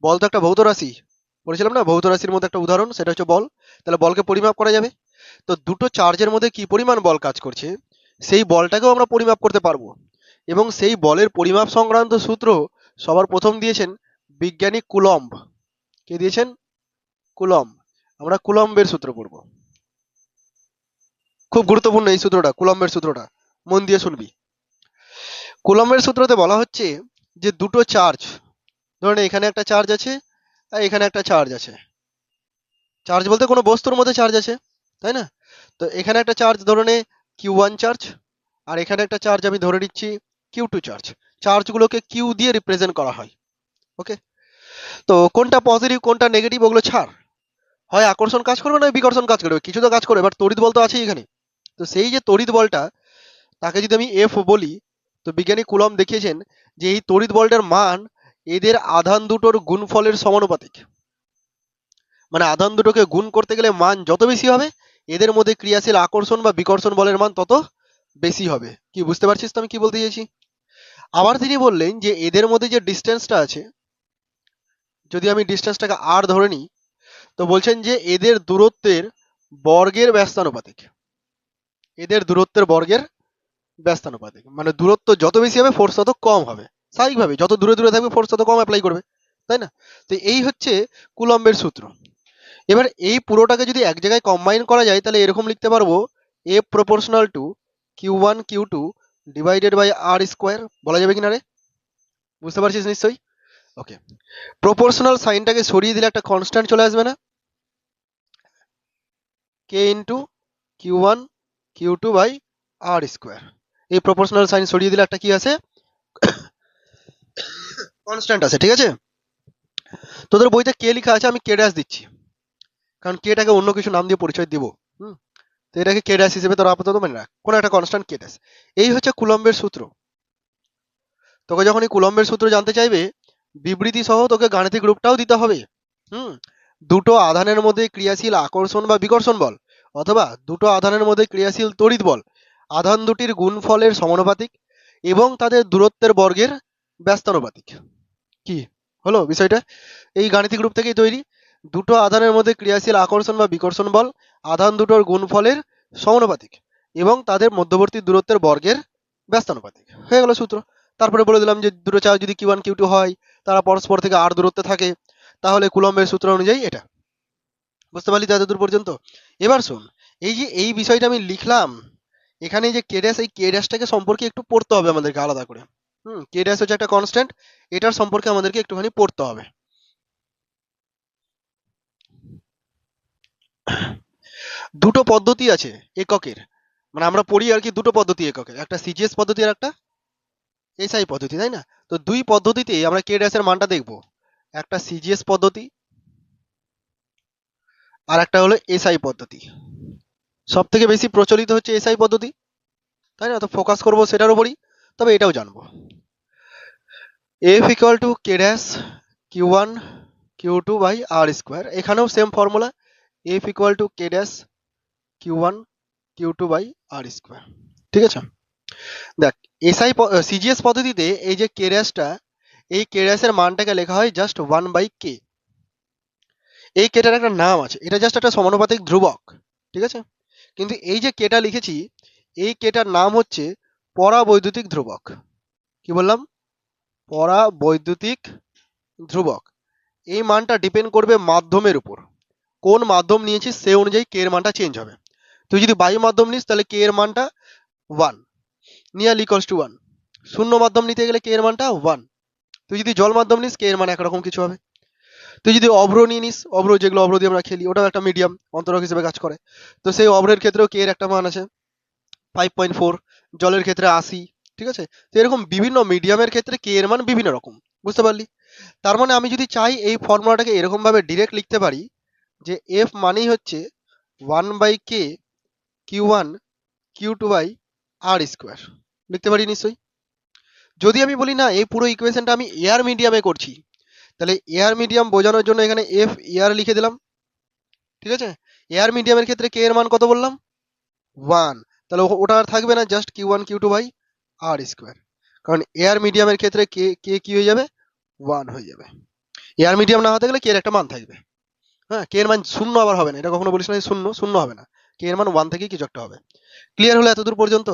বল তো একটা ভৌত রাশি, বলেছিলাম না ভৌত রাশির মধ্যে একটা উদাহরণ, সেটা হচ্ছে বল। তাহলে বলকে পরিমাপ করা যাবে। তো দুটো চার্জের মধ্যে কি পরিমাণ বল কাজ করছে, সেই বলটাকেও আমরা পরিমাপ করতে পারবো। এবং সেই বলের পরিমাপ সংক্রান্ত সূত্র সবার প্রথম দিয়েছেন বিজ্ঞানী কুলম্ব। কে দিয়েছেন? কুলম্ব। আমরা কুলম্বের সূত্র পড়ব। খুব গুরুত্বপূর্ণ এই সূত্রটা, কুলম্বের সূত্রটা, মন দিয়ে শুনবি। কুলম্বের সূত্রতে বলা হচ্ছে যে দুটো চার্জ, ধরুন এখানে একটা চার্জ আছে আর এখানে একটা চার্জ আছে। চার্জ বলতে কোনো বস্তুর মধ্যে চার্জ আছে, তাই না? তো এখানে একটা চার্জ ধরে নে Q1 চার্জ, আর এখানে একটা চার্জ আমি ধরে নিচ্ছি Q2 চার্জ। চার্জগুলোকে কিউ দিয়ে রিপ্রেজেন্ট করা হয়। ওকে, তো কোনটা পজিটিভ কোনটা নেগেটিভ ওগুলো ছাড়, হয় আকর্ষণ কাজ করবে না বিকর্ষণ কাজ করবে, কিছু তো কাজ করবে। এবার তড়িৎ বল তো আছেই এখানে। তো সেই যে তড়িৎ বলটা, তাকে যদি আমি এফ বলি, তো বিজ্ঞানী কুলম্ব দেখিয়েছেন যে এই তড়িৎ বলটার মান এদের আধান দুটোর গুণফলের সমানুপাতিক। মানে আধান দুটোকে গুণ করতে গেলে মান যত বেশি হবে, এদের মধ্যে ক্রিয়াশীল আকর্ষণ বা বিকর্ষণ বলের মান তত বেশি হবে। কি বুঝতে পারছিস তো আমি কি বলতে চাইছি? আবার তিনি বললেন যে এদের মধ্যে যে ডিস্টেন্সটা আছে, যদি আমি ডিস্টেন্সটাকে আর ধরে নিই, তো বলছেন যে এদের দূরত্বের বর্গের ব্যস্তানুপাতিক। এদের দূরত্বের বর্গের ব্যস্তানুপাতিক মানে দূরত্ব যত বেশি হবে ফোর্স তত কম হবে। স্বাভাবিকভাবে যত দূরে দূরে থাকবে ফোর্স তত কম অ্যাপ্লাই করবে, তাই না? তো এই হচ্ছে কুলম্বের সূত্র। এবার এই পুরোটাকে যদি এক জায়গায় কম্বাইন করা যায় তাহলে এরকম লিখতে পারবো F proportional to Q1 Q2 divided by R square. বলা যাবে কিনা রে? বুঝতে পারছিস নিশ্চয়ই? ওকে, প্রপোর্শনাল সাইনটাকে সরিয়ে দিলে একটা কনস্ট্যান্ট চলে আসবে না? K into Q1 Q2 by R square. এই প্রপোর্শনাল সাইন সরিয়ে দিলে একটা কি আছে? কনস্ট্যান্ট আছে, ঠিক আছে? তোদের বইতে কে লেখা আছে, আমি কে ড্যাশ দিচ্ছি, কারণ কেটাকে অন্য কিছু নাম দিয়ে পরিচয় দিব। হুম, তো এটাকে কে ড্যাশ হিসেবে তোরা আপাতত মনে রাখ, কোনো একটা কনস্ট্যান্ট কে ড্যাশ। এই হচ্ছে কুলম্বের সূত্র। তোকে যখন এই কুলম্বের সূত্র জানতে চাইবে, বিবৃতি সহ তোকে গাণিতিক রূপটাও দিতে হবে। হুম, দুটো আধানের মধ্যে ক্রিয়াশীল আকর্ষণ বা বিকর্ষণ বল অথবা দুটো আধানের মধ্যে ক্রিয়াশীল তড়িৎ বল আধান দুটির গুণফলের সমানুপাতিক এবং তাদের দূরত্বের বর্গের ব্যস্তানুপাতিক। কি হলো বিষয়টা? এই গাণিতিক রূপ থেকেই তৈরি। দুটো আধানের মধ্যে ক্রিয়াশীল আকর্ষণ বা বিকর্ষণ বল আধান দুটোর গুণফলের সমানুপাতিক এবং তাদের মধ্যবর্তী দূরত্বের বর্গের ব্যস্তানুপাতিক। হয়ে গেল সূত্র। তারপরে বলে দিলাম যে দুটো চার্জ যদি Q1 Q2 হয়, তারা পরস্পর থেকে আর দূরত্বে থাকে, তাহলে কুলম্বের সূত্র অনুযায়ী এটা। বুঝতে পারলি তো এতদূর পর্যন্ত? এবার শোন, এই যে এই বিষয়টা আমি লিখলাম এখানে, যে কে ড্যাশ, এই কে ড্যাশটাকে সম্পর্কে একটু পড়তে হবে আমাদেরকে আলাদা করে। কে ড্যাশ হচ্ছে একটা কনস্ট্যান্ট, এটার সম্পর্কে আমাদেরকে একটুখানি পড়তে হবে। দুটো পদ্ধতি আছে এককের, মানে আমরা পড়ি আর কি, দুটো পদ্ধতি এককের, একটা সিজিএস পদ্ধতি আর একটা এসআই পদ্ধতি, তাই না? তো দুই পদ্ধতিতে আমরা কে ড্যাশ এর মানটা দেখব, একটা সিজিএস পদ্ধতি আর একটা হলো এসআই পদ্ধতি। সব থেকে বেশি প্রচলিত হচ্ছে এসআই পদ্ধতি, তাই না? তো ফোকাস করব সেটার উপরই, তবে এটাও জানবো। F equal to K dash Q1 Q2 by R square, এখানেও same formula, F equal to K dash Q1 Q2 by R square. ঠিক আছে, দেখ এসআই সিজিএস পদ্ধতিতে এই যে কে ড্যাশটা, এই কে ড্যাশের মানটাকে লেখা হয় জাস্ট 1/k। এই কেটার একটা নাম আছে, এটা জাস্ট একটা সমানুপাতিক ধ্রুবক, ঠিক আছে? কিন্তু এই যে কেটা লিখেছি, এই কেটার নাম হচ্ছে পরাবৈদ্যুতিক ধ্রুবক। কি বললাম? পরাবৈদ্যুতিক ধ্রুবক। এই মানটা ডিপেন্ড করবে মাধ্যমের উপর, কোন মাধ্যম নিয়েছিস সে অনুযায়ী কে এর মানটা চেঞ্জ হবে। তুই যদি বায়ু মাধ্যম নিস তাহলে কে এর মানটা 1, নিয়ার ইকুয়ালস টু 1। শূন্য মাধ্যম নিতে গেলে কে এর মানটা 1। তুই যদি জল মাধ্যম নিস কে এর মান একরকম কিছু হবে। তুই যদি অভ্র নিয়ে নিস, অভ্র যেগুলো অভ্র দিয়ে আমরা খেলি, ওটাও একটা মিডিয়াম অন্তরক হিসেবে কাজ করে, তো সেই অভ্রের ক্ষেত্রেও কে এর একটা মান আছে 5.4, জলের ক্ষেত্রে 80। ঠিক আছে, তো এরকম বিভিন্ন মিডিয়ামের ক্ষেত্রে কে এর মান বিভিন্ন রকম। বুঝতে পারলি? তার মানে আমি যদি চাই এই ফর্মুলাটাকে এরকম ভাবে ডিরেক্ট লিখতে পারি যে এফ মানেই হচ্ছে 1/k Q1 Q2 by R square. লিখতে পারি নিশ্চয়ই? যদি আমি বলি না এই পুরো ইকুয়েশনটা আমি এয়ার মিডিয়ামে করছি, তাহলে এয়ার মিডিয়াম বোঝানোর জন্য এখানে এফ এয়ার লিখে দিলাম। ঠিক আছে, এয়ার মিডিয়ামের ক্ষেত্রে কে এর মান কত বললাম? 1। তাহলে ওটা আর থাকবে না, just Q1 Q2 by R square, কারণ এয়ার মিডিয়ামের ক্ষেত্রে কে কে কি হয়ে যাবে? 1 হয়ে যাবে। এয়ার মিডিয়াম না হতে গেলে কে এর একটা মান থাকবে। হ্যাঁ, কে এর মান শূন্য আবার হবে না, এটা কখনো বলিস না যে শূন্য শূন্য হবে না, কে এর মান 1 থেকেই কিছু একটা হবে। ক্লিয়ার হলো এতদূর পর্যন্ত?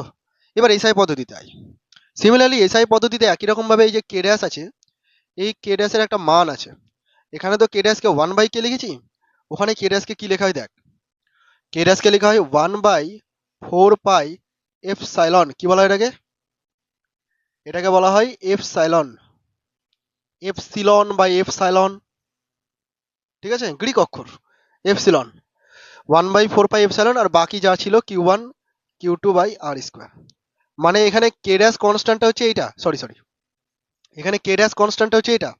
এবার এসআই পদ্ধতিতে আই। সিমিলারলি এসআই পদ্ধতিতে একই রকম ভাবে এই যে কে ড্যাশ আছে, এই কে ড্যাশের একটা মান আছে। এখানে তো কে ড্যাশকে 1/k লিখেছি, ওখানে কে ড্যাশকে কি লেখা হয় দেখ, কে ড্যাশকে লেখা হয় 1/4 পাই এপসাইলন। কি বলা হয় এটাকে? এটাকে বলা হয় এপসাইলন, এপসিলন বা এপসাইলন। ঠিক আছে, গ্রিক অক্ষর এপসিলন। 1/4 পাই এপসাইলন, আর বাকি যা ছিল Q1 Q2 by R square. মানে এখানে কে ড্যাশ কনস্ট্যান্টটা হচ্ছে এইটা, সরি সরি, এখানে কে ড্যাশ কনস্ট্যান্টটা হচ্ছে এটা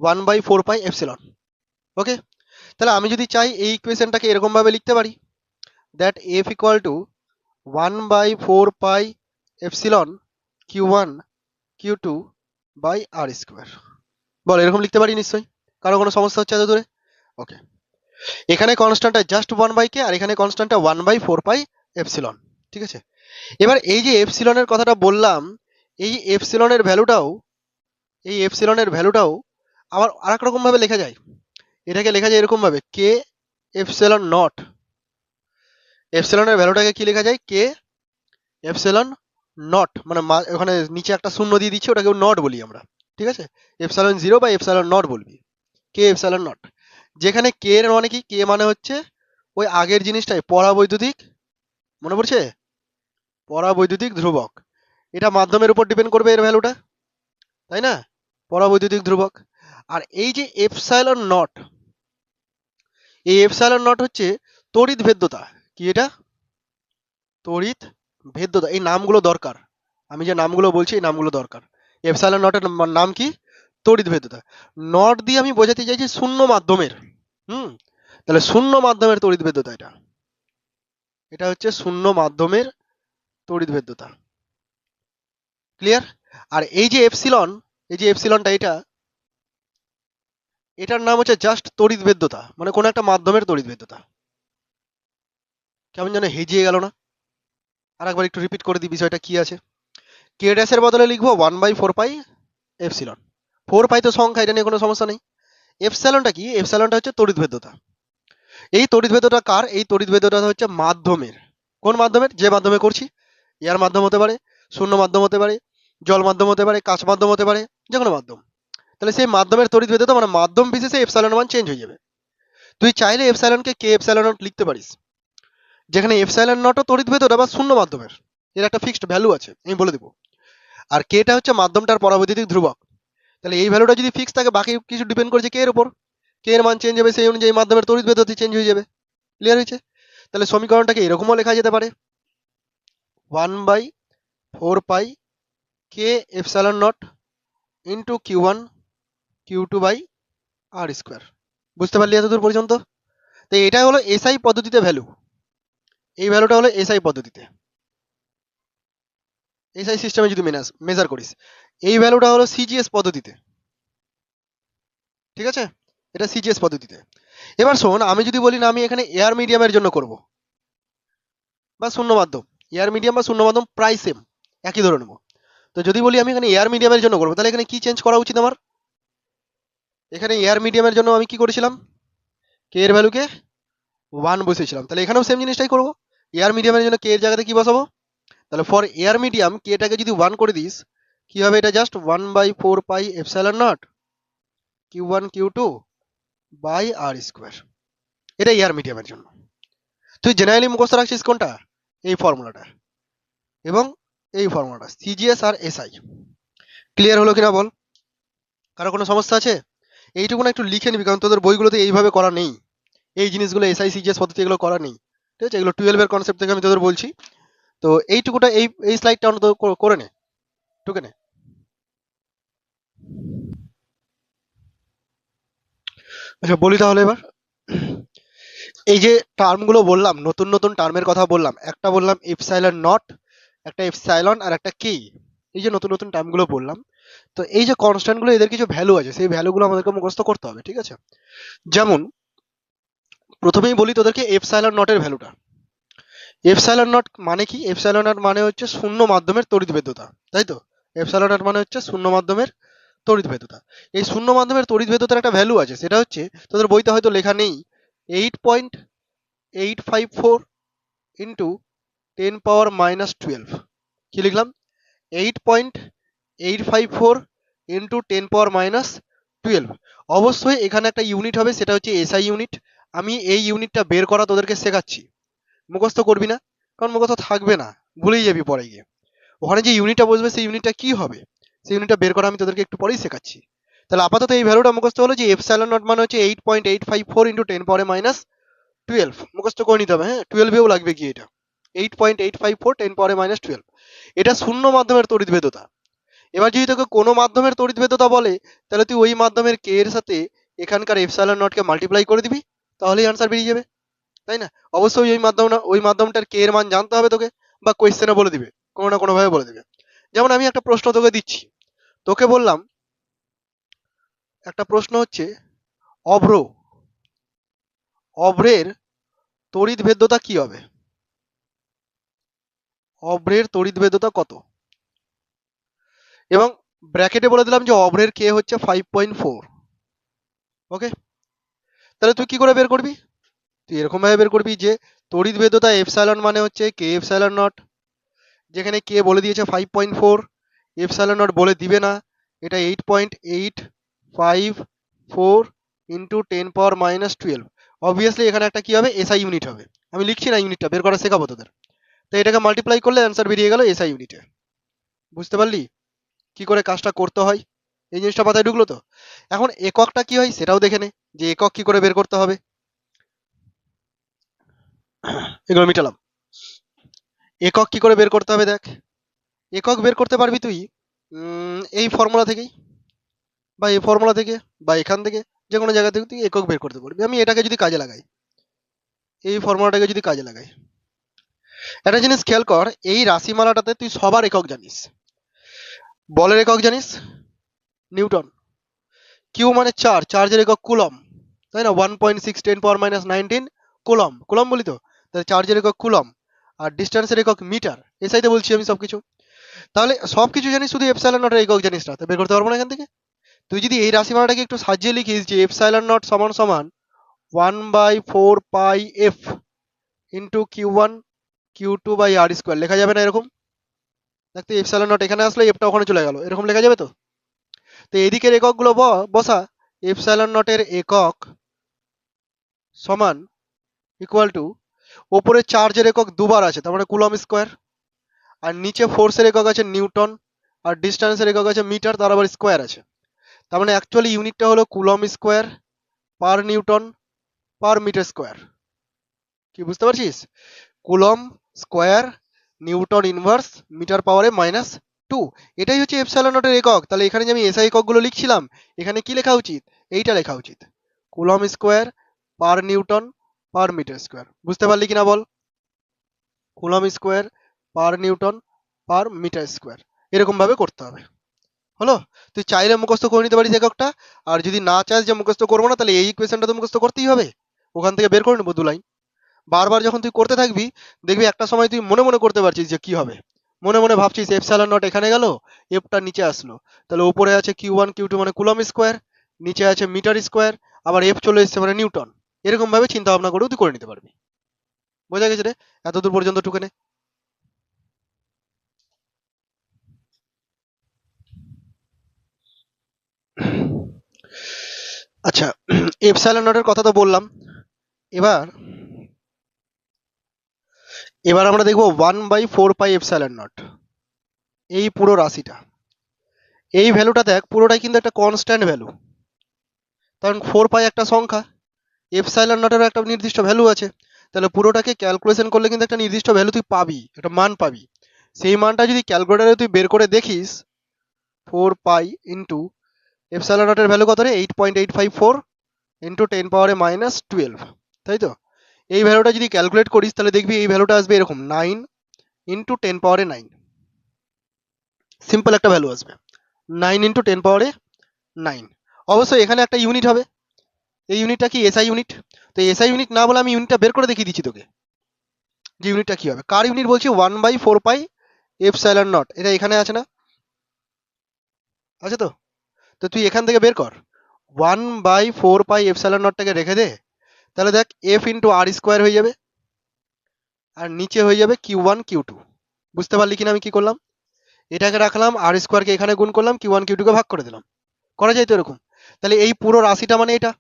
1/4 পাই এপসিলন। ওকে, তাহলে আমি যদি চাই এই ইকুয়েশনটাকে এরকম ভাবে লিখতে পারি, that F equal to 1/4 pi epsilon Q1 Q2 by R square. বল এরকম লিখতে পারি নিশ্চয়ই? কারো কোনো সমস্যা হচ্ছে এত দূরে? ওকে, এখানে কনস্ট্যান্টটা জাস্ট 1/k আর এখানে কনস্ট্যান্টটা 1/4 পাই এপসিলন। ঠিক আছে, এবার এই যে এপসিলনের কথাটা বললাম, এই এপসিলনের ভ্যালুটাও আবার আরেক রকম ভাবে লেখা যায়। এটাকে লেখা যায় এরকম ভাবে, কে এপসিলন নট। এপসিলনের ভ্যালুটাকে কি লেখা যায়, কে এপসিলন নট, মানে ওখানে নিচে একটা শূন্য দিয়ে দিচ্ছি, ওটাকে নট বলি আমরা। ঠিক আছে, এপসিলন 0 বা এপসিলন নট বলবি, কে এপসিলন নট। যেখানে কে এর মানে কি, কে মানে হচ্ছে ওই আগের জিনিসটাই, পরাবৈদ্যুতিক, মনে পড়ছে, পরাবৈদ্যুতিক ধ্রুবক। এটা মাধ্যমের উপর ডিপেন্ড করবে এর ভ্যালুটা, তাই না, পরাবৈদ্যুতিক ধ্রুবক। আর এই যে এপসাইলন নট, এই এপসাইলন নট হচ্ছে তড়িৎ ভেদ্যতা। কি এটা, তড়িৎ ভেদ্যতা। এই নামগুলো দরকার, আমি যে নামগুলো বলছি এই নামগুলো দরকার। এপসাইলন নটের নাম কি, তড়িৎ ভেদ্যতা। নট দিয়ে আমি বোঝাতে চাইছি শূন্য মাধ্যমের। হুম, তাহলে শূন্য মাধ্যমের তড়িৎ ভেদ্যতা এটা, এটা হচ্ছে শূন্য মাধ্যমের তড়িৎ ভেদ্যতা। ক্লিয়ার? আর এই যে এপসিলন, এই যে এপসিলনটা, এটার নাম হচ্ছে জাস্ট তড়িৎ ভেদ্যতা, মানে কোন একটা মাধ্যমের তড়িৎ ভেদ্যতা। কেমন যেন হেজিয়ে গেল না? আর একবার একটু রিপিট করে দিই বিষয়টা কি আছে। কে ড্যাশের বদলে লিখবো 1/4 পাই এপসিলন। 4 পাই তো সংখ্যা, এটা নিয়ে কোনো সমস্যা নেই। এপসিলনটা কি, এপসিলনটা হচ্ছে তড়িৎ ভেদ্যতা। এই তড়িৎ ভেদ্যতা কার, এই তড়িৎ ভেদ্যতা হচ্ছে মাধ্যমের। কোন মাধ্যমের, যে মাধ্যমে করছি, এয়ার মাধ্যম হতে পারে, শূন্য মাধ্যম হতে পারে, জল মাধ্যম হতে পারে, কাঁচ মাধ্যম হতে পারে, যে কোনো মাধ্যম। তাহলে সেই মাধ্যমের তড়িৎ ভেদ্যতা মানে মাধ্যম বিশেষে এপসিলন মান চেঞ্জ হয়ে যাবে। তুই চাইলে এপসিলনকে কে এপসিলন নট লিখতে পারিস, যেখানে এপসিলন নটও তড়িৎ ভেদ্যতা বা শূন্য মাধ্যমের, এর একটা ফিক্সড ভ্যালু আছে, আমি বলে দেবো। আর কেটা হচ্ছে মাধ্যমটার পরাবৈদ্যুতিক ধ্রুবক। তাহলে এই ভ্যালুটা যদি ফিক্স থাকে, বাকি কিছু ডিপেন্ড করছে কে এর উপর। কে এর মান চেঞ্জ হবে, সেই অনুযায়ী মাধ্যমের তড়িৎ ভেদ্যতা চেঞ্জ হয়ে যাবে। ক্লিয়ার হয়েছে? তাহলে সমীকরণটাকে এরকমও লেখা যেতে পারে, 1/4 পাই কে epsilon naught into Q1 Q2/r²। বুঝতে পারলি এতদূর পর্যন্ত? তো এটা হলো এসআই পদ্ধতিতে ভ্যালু, এই ভ্যালুটা হলো এসআই পদ্ধতিতে, এসআই সিস্টেমে যদি মেজার করিস। এই ভ্যালুটা হলো সিজিএস পদ্ধতিতে। ঠিক আছে, এটা সিজিএস পদ্ধতিতে। এবার শোন, আমি যদি বলি না আমি এখানে এয়ার মিডিয়ামের জন্য করব, বা শূন্য মাধ্যম, এয়ার মিডিয়াম বা শূন্য মাধ্যম প্রায় সেম, একই ধরে নেবো। তো যদি বলি আমি এখানে এয়ার মিডিয়ামের জন্য করবো, তাহলে এখানে কি চেঞ্জ করা উচিত আমার? এখানে এয়ার মিডিয়ামের জন্য আমি কি করেছিলাম, কে এর ভ্যালুকে 1 বসিয়েছিলাম, তাহলে এখানেও সেম জিনিসটাই করবো। এয়ার মিডিয়ামের জন্য কে এর জায়গাতে কি বসাবো, তাহলে ফর এয়ার মিডিয়াম কেটাকে যদি 1 করে দিস, কি হবে, এটা just 1/4 pi epsilon not Q1 Q2/r²। এটা এয়ার মিডিয়ামের জন্য। তুই জেনারেলি মুখস্থ রাখছিস কোনটা, এই ফর্মুলাটা এবং এই ফর্মুলাটা, সিজিএস আর এসআই। ক্লিয়ার হলো কিনা বল? কারো কোনো সমস্যা আছে? এইটুকু না একটু লিখে নিবি, কারণ তোদের বইগুলোতে এইভাবে করা নেই, এই জিনিসগুলো এসআই সিজিএস পদ্ধতি এগুলো করা নেই। ঠিক আছে, এগুলো 12 এর কনসেপ্ট থেকে আমি তোদের বলছি। তো এইটুকুটা, এই স্লাইডটা অন্তত করে নে, টুকে নে। আচ্ছা বলি তাহলে এবার, এই যে টার্মগুলো বললাম, নতুন নতুন টার্মের কথা বললাম, একটা বললাম এপসাইলন নট, একটা এপসাইলন, আর একটা কে। এই যে নতুন নতুন টার্মগুলো বললাম, তো এই যে কনস্ট্যান্ট গুলো, এদের কিছু ভ্যালু আছে, সেই ভ্যালুগুলো আমাদেরকে মুখস্থ করতে হবে। ঠিক আছে, যেমন প্রথমেই বলি তোদেরকে এপসাইলন নটের ভ্যালুটা। এপসাইলন নট মানে কি, এপসাইলন নট মানে হচ্ছে শূন্য মাধ্যমের তড়িৎ ভেদ্যতা, তাই তো। এপসাইলন নট মানে হচ্ছে শূন্য মাধ্যমের তড়িৎ ভেদ্যতা। এই শূন্য মাধ্যমের তড়িৎ ভেদ্যতার একটা ভ্যালু আছে, সেটা হচ্ছে তোদের বইতে হয়তো লেখা নেই, 8.854 ইন্টু 10⁻⁻12। কি লিখলাম, 8.854 ইন্টু 10⁻⁻12। অবশ্যই এখানে একটা ইউনিট হবে, সেটা হচ্ছে এসআই ইউনিট। আমি এই ইউনিটটা বের করা তোদেরকে শেখাচ্ছি, মুখস্থ করবি না, কারণ মুখস্থ থাকবে না, ভুলেই যাবি পরে গিয়ে। ওখানে যে ইউনিটটা বসবে সেই ইউনিটটা কি হবে, সেই ইউনিটটা বের করা আমি তোদেরকে একটু পরেই শেখাচ্ছি। তাহলে আপাতত এই ভ্যালুটা মুখস্থ হলো যে এপসাইলন নট মানে হচ্ছে 8.854 ইন্টু 10⁻⁻12। মুখস্থ করে নিতে হবে, হ্যাঁ, 12এও লাগবে কি এটা, 8.854 10⁻⁻12। এটা শূন্য মাধ্যমের তড়িৎ ভেদ্যতা। এবার যদি তোকে কোনো মাধ্যমের তড়িৎ ভেদ্যতা বলে, তাহলে তুই ওই মাধ্যমের কে এর সাথে এখানকার এপসাইলন নটকে মাল্টিপ্লাই করে দিবি, তাহলেই আনসার বেরিয়ে যাবে, তাই না? অবশ্যই ওই মাধ্যমটার কে এর মান জানতে হবে তোকে, বা কোয়েশ্চেনে বলে দিবে, কোনো না কোনো ভাবে বলে দিবে। যেমন আমি একটা প্রশ্ন তোকে দিচ্ছি, তোকে বললাম একটা প্রশ্ন হচ্ছে, অভ্র অভ্রের তড়িৎ ভেদ্যতা কি হবে? অভ্রের তড়িৎ ভেদ্যতা কত? এবং ব্র্যাকেটে বলে দিলাম যে অভ্রের কে হচ্ছে 5.4। ওকে, তাহলে তুই কি করে বের করবি? তুই এরকম ভাবে বের করবি যে তড়িৎ ভেদ্যতা এপসাইলন মানে হচ্ছে কে এপসাইলন নট, যেখানে কে বলে দিয়েছে 5.4, এপসাইলন নট বলে দিবে না, এটা 8.854 ইন্টু 10⁻⁻12। অবভিয়াসলি এখানে একটা কি হবে, এসআই ইউনিট হবে। আমি লিখছি না, ইউনিটটা বের করা শেখাবো তোদের। তো এটাকে মাল্টিপ্লাই করলে অ্যান্সার বেরিয়ে গেল এসআই ইউনিটে। বুঝতে পারলি কি করে কাজটা করতে হয়? এই জিনিসটা মাথায় ঢুকলো তো? এখন এককটা কি হয় সেটাও দেখে নে, যে একক কি করে বের করতে হবে। এগুলো মিটালাম। একক কি করে বের করতে হবে দেখ। একক বের করতে পারবি তুই এই ফর্মুলা থেকেই, বা এই ফর্মুলা থেকে, বা এখান থেকে, যে কোনো জায়গা থেকে তুই একক বের করতে পারবি। আমি এটাকে যদি কাজে লাগাই, এই ফর্মুলাটাকে যদি কাজে লাগাই, একটা জিনিস খেয়াল কর, এই রাশিমালাটাতে তুই সবার একক জানিস। বলের একক জানিস নিউটন, কিউ মানে চার্জের একক কুলম, তাই না? 1.6 10⁻⁻19 কুলম, কুলম বলি তো, তাহলে চার্জের একক কুলম। আর ডিস্টেন্সের একক মিটার, এসাইতে বলছি আমি সবকিছু। তাহলে সবকিছু জানিস, শুধু এপসাইলন নটের একক জানিস না, তো বের করতে পারবো না এখান থেকে। তুই যদি এই রাশিমালাটাকে একটু সাজিয়ে লিখিস যে এপসাইলন নট সমান সমান 1/4πf into Q1 Q2 by R square, লেখা যাবে না এরকম? দেখতে এপসাইলন নট এখানে আসলে এফটা ওখানে চলে গেল, এরকম লেখা যাবে তো? তো এদিকের এককগুলো বসা, এপসাইলন নটের একক সমান ইকুয়াল টু, ওপরে চার্জের একক দুবার আছে তার মানে কুলম স্কোয়ার, আর নিচে ফোর্সের একক আছে নিউটন, আর ডিস্টেন্সের একক আছে মিটার, তার আবার স্কোয়ার আছে। তার মানে অ্যাকচুয়ালি ইউনিটটা হলো coulomb square per newton per metre square. কি বুঝতে পারছিস? Coulomb square newton inverse metre পাওয়ারে -2, এটাই হচ্ছে এপসাইলন নটের একক। তাহলে এখানে যে আমি এসআই এককগুলো লিখছিলাম, এখানে কি লেখা উচিত? এইটা লেখা উচিত, coulomb square per newton per metre square. বুঝতে পারলি কিনা বল? Coulomb square per newton per metre square, এরকম ভাবে করতে হবে। হলো? তুই চাইলে মুখস্থ করে নিতে পারিস এককটা, আর যদি না চাস যে মুখস্থ করবো না, তাহলে এই ইকুয়েশনটা তো মুখস্থ করতেই হবে, ওখান থেকে বের করে নেবো 2 লাইন। বারবার যখন তুই করতে থাকবি, দেখবি একটা সময় তুই মনে মনে করতে পারছিস যে কি হবে। মনে মনে ভাবছিস এপসাইলন নট এখানে গেল, এফটা নিচে আসলো, তাহলে উপরে আছে Q1 Q2 মানে কুলম স্কোয়ার, নিচে আছে মিটার স্কোয়ার, আবার এফ চলে এসছে মানে নিউটন। এরকম ভাবে চিন্তা ভাবনা করেও তুই করে নিতে পারবি। বোঝা গেছে রে? এতদূর পর্যন্ত টুকেনে। আচ্ছা, এপসাইলন নটের কথা তো বললাম। এবার এবার আমরা দেখবো 1/4π এপসাইলন নট, এই পুরো রাশিটা, এই ভ্যালুটা দেখ, পুরোটাই কিন্তু একটা কনস্ট্যান্ট ভ্যালু, কারণ 4π একটা সংখ্যা, এপসাইলন নটেরও একটা নির্দিষ্ট ভ্যালু আছে। তাহলে পুরোটাকে ক্যালকুলেশন করলে কিন্তু একটা নির্দিষ্ট ভ্যালু তুই পাবি, একটা মান পাবি। সেই মানটা যদি ক্যালকুলেটরে তুই বের করে দেখিস, 4π ইন্টু এপসাইলন নটের ভ্যালু কত রে? 8.854 ইন্টু 10⁻⁻12, তাই তো? এই ভ্যালুটা যদি ক্যালকুলেট করিস, তাহলে দেখবি এই ভ্যালুটা আসবে এরকম 9 ইন্টু 10⁻9। সিম্পল একটা ভ্যালু আসবে 9 ইন্টু 10⁻9। অবশ্যই এখানে একটা ইউনিট হবে, এই ইউনিটটা কি? SI unit. তো এসআই ইউনিট না বলে আমি ইউনিটটা বের করে দেখিয়ে দিচ্ছি তোকে, যে ইউনিটটা কি হবে। কার ইউনিট বলছি? 1/4π এপসাইলন নট, এটা এখানে আছে না? আছে তো? তো তুই এখান থেকে বের কর, 1/4π এপসাইলন নটটাকে রেখে দে, তাহলে দেখ এফ ইন্টু আর স্কোয়ার হয়ে যাবে, আর নিচে হয়ে যাবে Q1 Q2। বুঝতে পারলি কিনা আমি কি করলাম? এটাকে রাখলাম, আর স্কোয়ারকে এখানে গুণ করলাম, Q1 Q2 কে ভাগ করে দিলাম। করা যায় তো এরকম? তাহলে এই পুরো রাশিটা মানে এটা।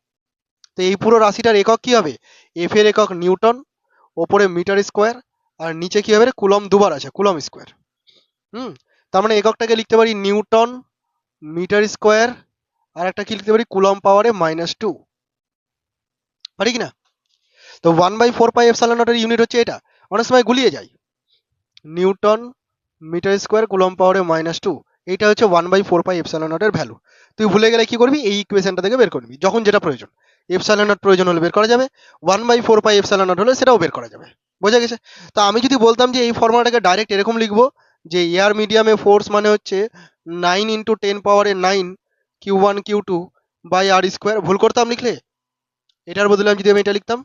তো এই পুরো রাশিটার একক কি হবে? এফ এর একক নিউটন, ওপরে মিটার স্কোয়ার, আর নিচে কি হবে? কুলম দুবার আছে, কুলম স্কোয়ার। তার মানে এককটাকে লিখতে পারি নিউটন মিটার স্কোয়ার, আর একটা কি লিখতে পারি? কুলম পাওয়ারে -2। পারি কিনা? তো 1/4π এপসাইলন নটের ইউনিট হচ্ছে এটা, অনেক সময় গুলিয়ে যায়, নিউটন মিটার স্কোয়ার কুলম পাওয়ারে -2। এইটা হচ্ছে 1/4π এপসাইলন নটের ভ্যালু। তুই ভুলে গেলে কি করবি? এই ইকুয়েশনটা থেকে বের করবি, যখন যেটা প্রয়োজন। এপসাইলন নট প্রয়োজন হলে বের করা যাবে, 1/4π এপসাইলন নট হলে সেটাও বের করা যাবে। বোঝা গেছে? তা আমি যদি বলতাম যে এই ফর্মুলাটাকে ডাইরেক্ট এরকম লিখবো, যে এয়ার মিডিয়ামে ফোর্স মানে হচ্ছে 9 into 10⁻9 Q1 Q2 by R square, ভুল করতাম লিখলে? এটার বদলে আমি যদি এটা লিখতাম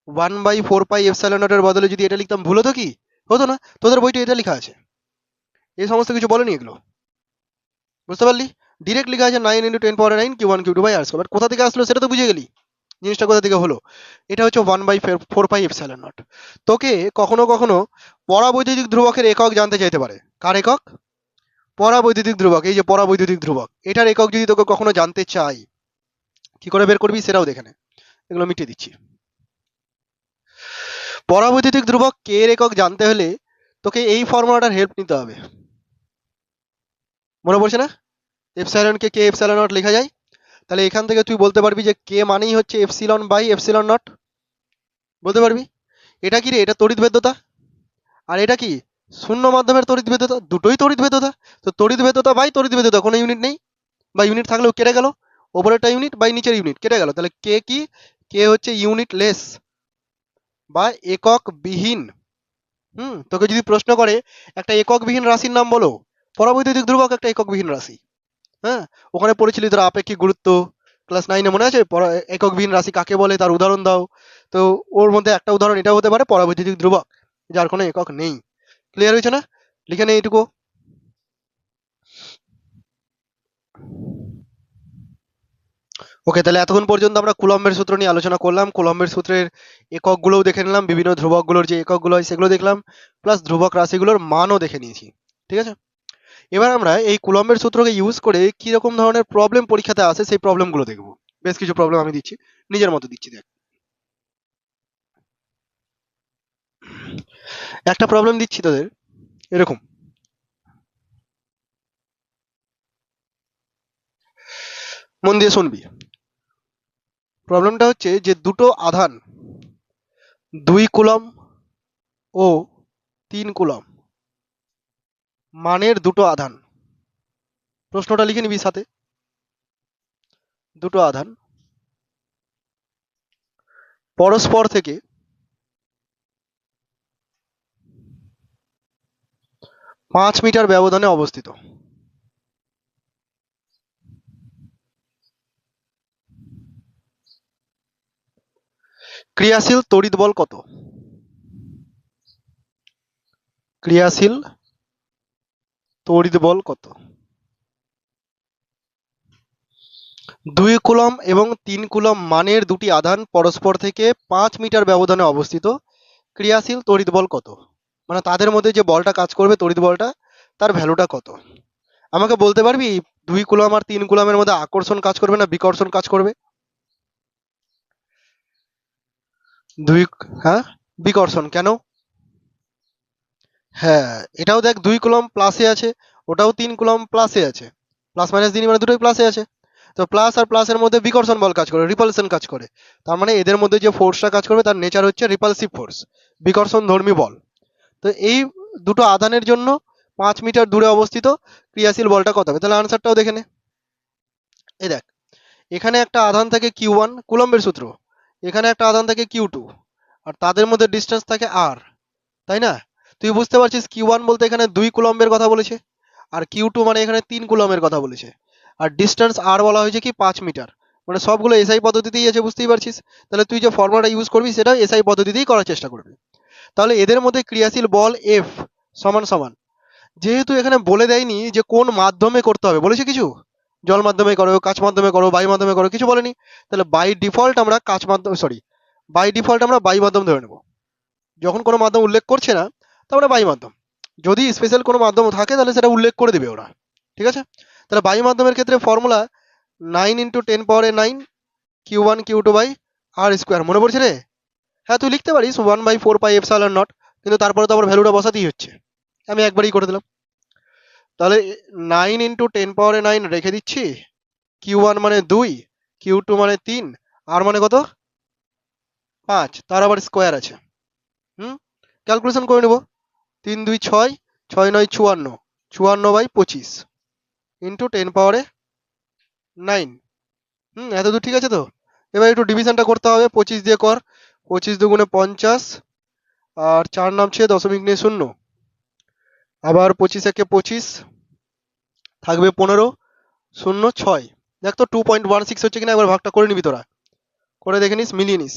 1/4πε0 এর বদলে যদি এটা লিখতাম ভুল হতো কি? হতো না। তোদের বইতে এটা লেখা আছে, এই সমস্ত কিছু বলেনি এগুলো, বুঝতে পারলি? ডিরেক্ট লেখা আছে 9 × 10⁻৯ Q1 Q2/r²। কোথা থেকে আসলো সেটা তো বুঝে গেলি, জিনিসটা কোথা থেকে হলো। এটা হচ্ছে 1/4πε0। তোকে কখনো কখনো পরাবৈদ্যুতিক ধ্রুবকের একক জানতে চাইতে পারে। কার একক? পরাবৈদ্যুতিক ধ্রুবক। এই যে পরাবৈদ্যুতিক ধ্রুবক, এটার একক যদি তোকে কখনো জানতে চাই, কি করে বের করবি সেটাও দেখে নে। এগুলো মিটিয়ে দিচ্ছি। পরাবৈদ্যুতিক ধ্রুবক কে এর একক জানতে হলে তোকে এই ফর্মুলাটার হেল্প নিতে হবে। মনে পড়ছে না? এপসাইলনকে কে এপসাইলন নট লেখা যায়। তাহলে এখান থেকে তুই বলতে পারবি যে কে মানেই হচ্ছে এপসিলন নট, বলতে পারবি। এটা কি রে? এটা তড়িৎ ভেদ্যতা। আর এটা কি? শূন্য মাধ্যমের তড়িৎ ভেদ্যতা। দুটোই তড়িৎ ভেদ্যতা। তো তড়িৎ ভেদ্যতা বাই তড়িৎ ভেদ্যতা, কোনো ইউনিট নেই, বা ইউনিট থাকলেও কেটে গেল। ওপরেরটা ইউনিট বাই নিচের ইউনিট কেটে গেল। তাহলে কে কি? কে হচ্ছে ইউনিট লেস বা একক বিহীন। তোকে যদি প্রশ্ন করে একটা একক বিহীন রাশির নাম বলো, পরাবৈদ্যুতিক ধ্রুবক একটা একক বিহীন রাশি। হ্যাঁ, ওখানে পড়েছিলি তোরা আপেক্ষিক গুরুত্ব, ক্লাস 9-এ মনে আছে? একক বিহীন রাশি কাকে বলে তার উদাহরণ দাও। তো ওর মধ্যে একটা উদাহরণ এটা হতে পারে পরাবৈদ্যুতিক ধ্রুবক, যার কোনো একক নেই। ক্লিয়ার হয়েছে না? লিখে নে এইটুকু। ওকে, তাহলে এতক্ষণ পর্যন্ত আমরা কুলম্বের সূত্র নিয়ে আলোচনা করলাম। কুলম্বের সূত্রের এককগুলোও দেখে নিলাম, বিভিন্ন ধ্রুবকগুলোর যে এককগুলো হয় সেগুলো দেখলাম, প্লাস ধ্রুবক রাশিগুলোর মানও দেখে নিয়েছি। ঠিক আছে, এবার আমরা এই কুলম্বের সূত্রকে ইউজ করে কি রকম ধরনের প্রবলেম পরীক্ষাতে আসে সেই প্রবলেমগুলো দেখব। বেশ কিছু প্রবলেম আমি দিচ্ছি, নিজের মতো দিচ্ছি। দেখ, একটা প্রবলেম দিচ্ছি তোদের এরকম। মন দিয়ে শুনবি। প্রবলেমটা হচ্ছে যে দুটো আধান 2 কুলম ও 3 কুলম মানের দুটো আধান, প্রশ্নটা লিখে নিবি সাথে। দুটো আধান পরস্পর থেকে 5 মিটার ব্যবধানে অবস্থিত। ক্রিয়াশীল তড়িৎ বল কত? ক্রিয়াশীল তড়িৎ বল কত? 2 কুলম এবং 3 কুলম মানের দুটি আধান পরস্পর থেকে 5 মিটার ব্যবধানে অবস্থিত, ক্রিয়াশীল তড়িৎ বল কত? মানে তাদের মধ্যে যে বলটা কাজ করবে, তড়িৎ বলটা, তার ভ্যালুটা কত? আমাকে বলতে পারবি 2 কুলম আর 3 কুলমের মধ্যে আকর্ষণ কাজ করবে না বিকর্ষণ কাজ করবে? দুই, হ্যাঁ, বিকর্ষণ। কেন? হ্যাঁ, এটাও দেখ 2 কুলম প্লাসে আছে, ওটাও 3 কুলম প্লাসে আছে। প্লাস মাইনাস দিনই মানে দুটোই প্লাসে আছে। তো প্লাস আর প্লাসের মধ্যে বিকর্ষণ বল কাজ করে, রিপালশন কাজ করে। তার মানে এদের মধ্যে যে ফোর্সটা কাজ করবে তার নেচার হচ্ছে রিপালসিভ ফোর্স, বিকর্ষণ ধর্মী বল। তো এই দুটো আধানের জন্য 5 মিটার দূরে অবস্থিত ক্রিয়াশীল বলটা কত হবে? তাহলে আনসারটাও দেখে নে। এই দেখ, এখানে একটা আধান থাকে Q1, কুলম্বের সূত্র। এখানে একটা আধান থাকে Q2, আর তাদের মধ্যে ডিস্টেন্স থাকে R, তাই না? তুই বুঝতে পারছিস Q1 বলতে এখানে 2 কুলম্বের কথা বলেছে, আর Q2 মানে এখানে 3 কুলম্বের কথা বলেছে, আর ডিস্টেন্স R বলা হয়েছে কি 5 মিটার। মানে সবগুলো এসআই পদ্ধতিতেই আছে, বুঝতেই পারছিস। তাহলে তুই যে ফর্মুলাটা ইউজ করবি সেটা এসআই পদ্ধতিতেই করার চেষ্টা করবি। তাহলে এদের মধ্যে ক্রিয়াশীল বল F সমান সমান, যেহেতু এখানে বলে দেয়নি যে কোন মাধ্যমে করতে হবে, বলেছে কিছু? জল মাধ্যমে করো, কাঁচ মাধ্যমে করো, বায়ু মাধ্যমে করো, কিছু বলেনি। তাহলে বাই ডিফল্ট আমরা কাঁচ মাধ্যম, সরি, বাই ডিফল্ট আমরা বায়ু মাধ্যম ধরে নেব। যখন কোনো মাধ্যম উল্লেখ করছে না, তো আমরা বায়ু মাধ্যম। যদি স্পেশাল কোনো মাধ্যম থাকে তাহলে সেটা উল্লেখ করে দেবে ওরা। ঠিক আছে, তাহলে বায়ু মাধ্যমের ক্ষেত্রে ফর্মুলা 9 × 10⁻৯ Q1 Q2/r²। মনে পড়ছে রে? হ্যাঁ, তুই লিখতে পারিস 1/4πε0, কিন্তু তারপরে তো আবার ভ্যালুটা বসাতেই হচ্ছে। আমি একবারই করে দিলাম। তাহলে 9 × 10⁻9 রেখে দিচ্ছি। Q1 মানে 2, Q2 মানে 3, আর মানে কত? 5, তার আবার স্কোয়ার আছে। ক্যালকুলেশন করে নেব। 3 2 6, 6 9 54, 54/25 ইন্টু 10⁻9। এত দূর ঠিক আছে তো? এবার একটু ডিভিশনটা করতে হবে। 25 দিয়ে কর, 25 দুগুণে 50, আর 4 নামছে, দশমিক নিয়ে 0, আবার 25 একে 25, থাকবে 15, 0 6। দেখ তো 2.16 হচ্ছে কিনা, একবার ভাগটা করে নিবি তোরা, করে দেখে নিস, মিলিয়ে নিস।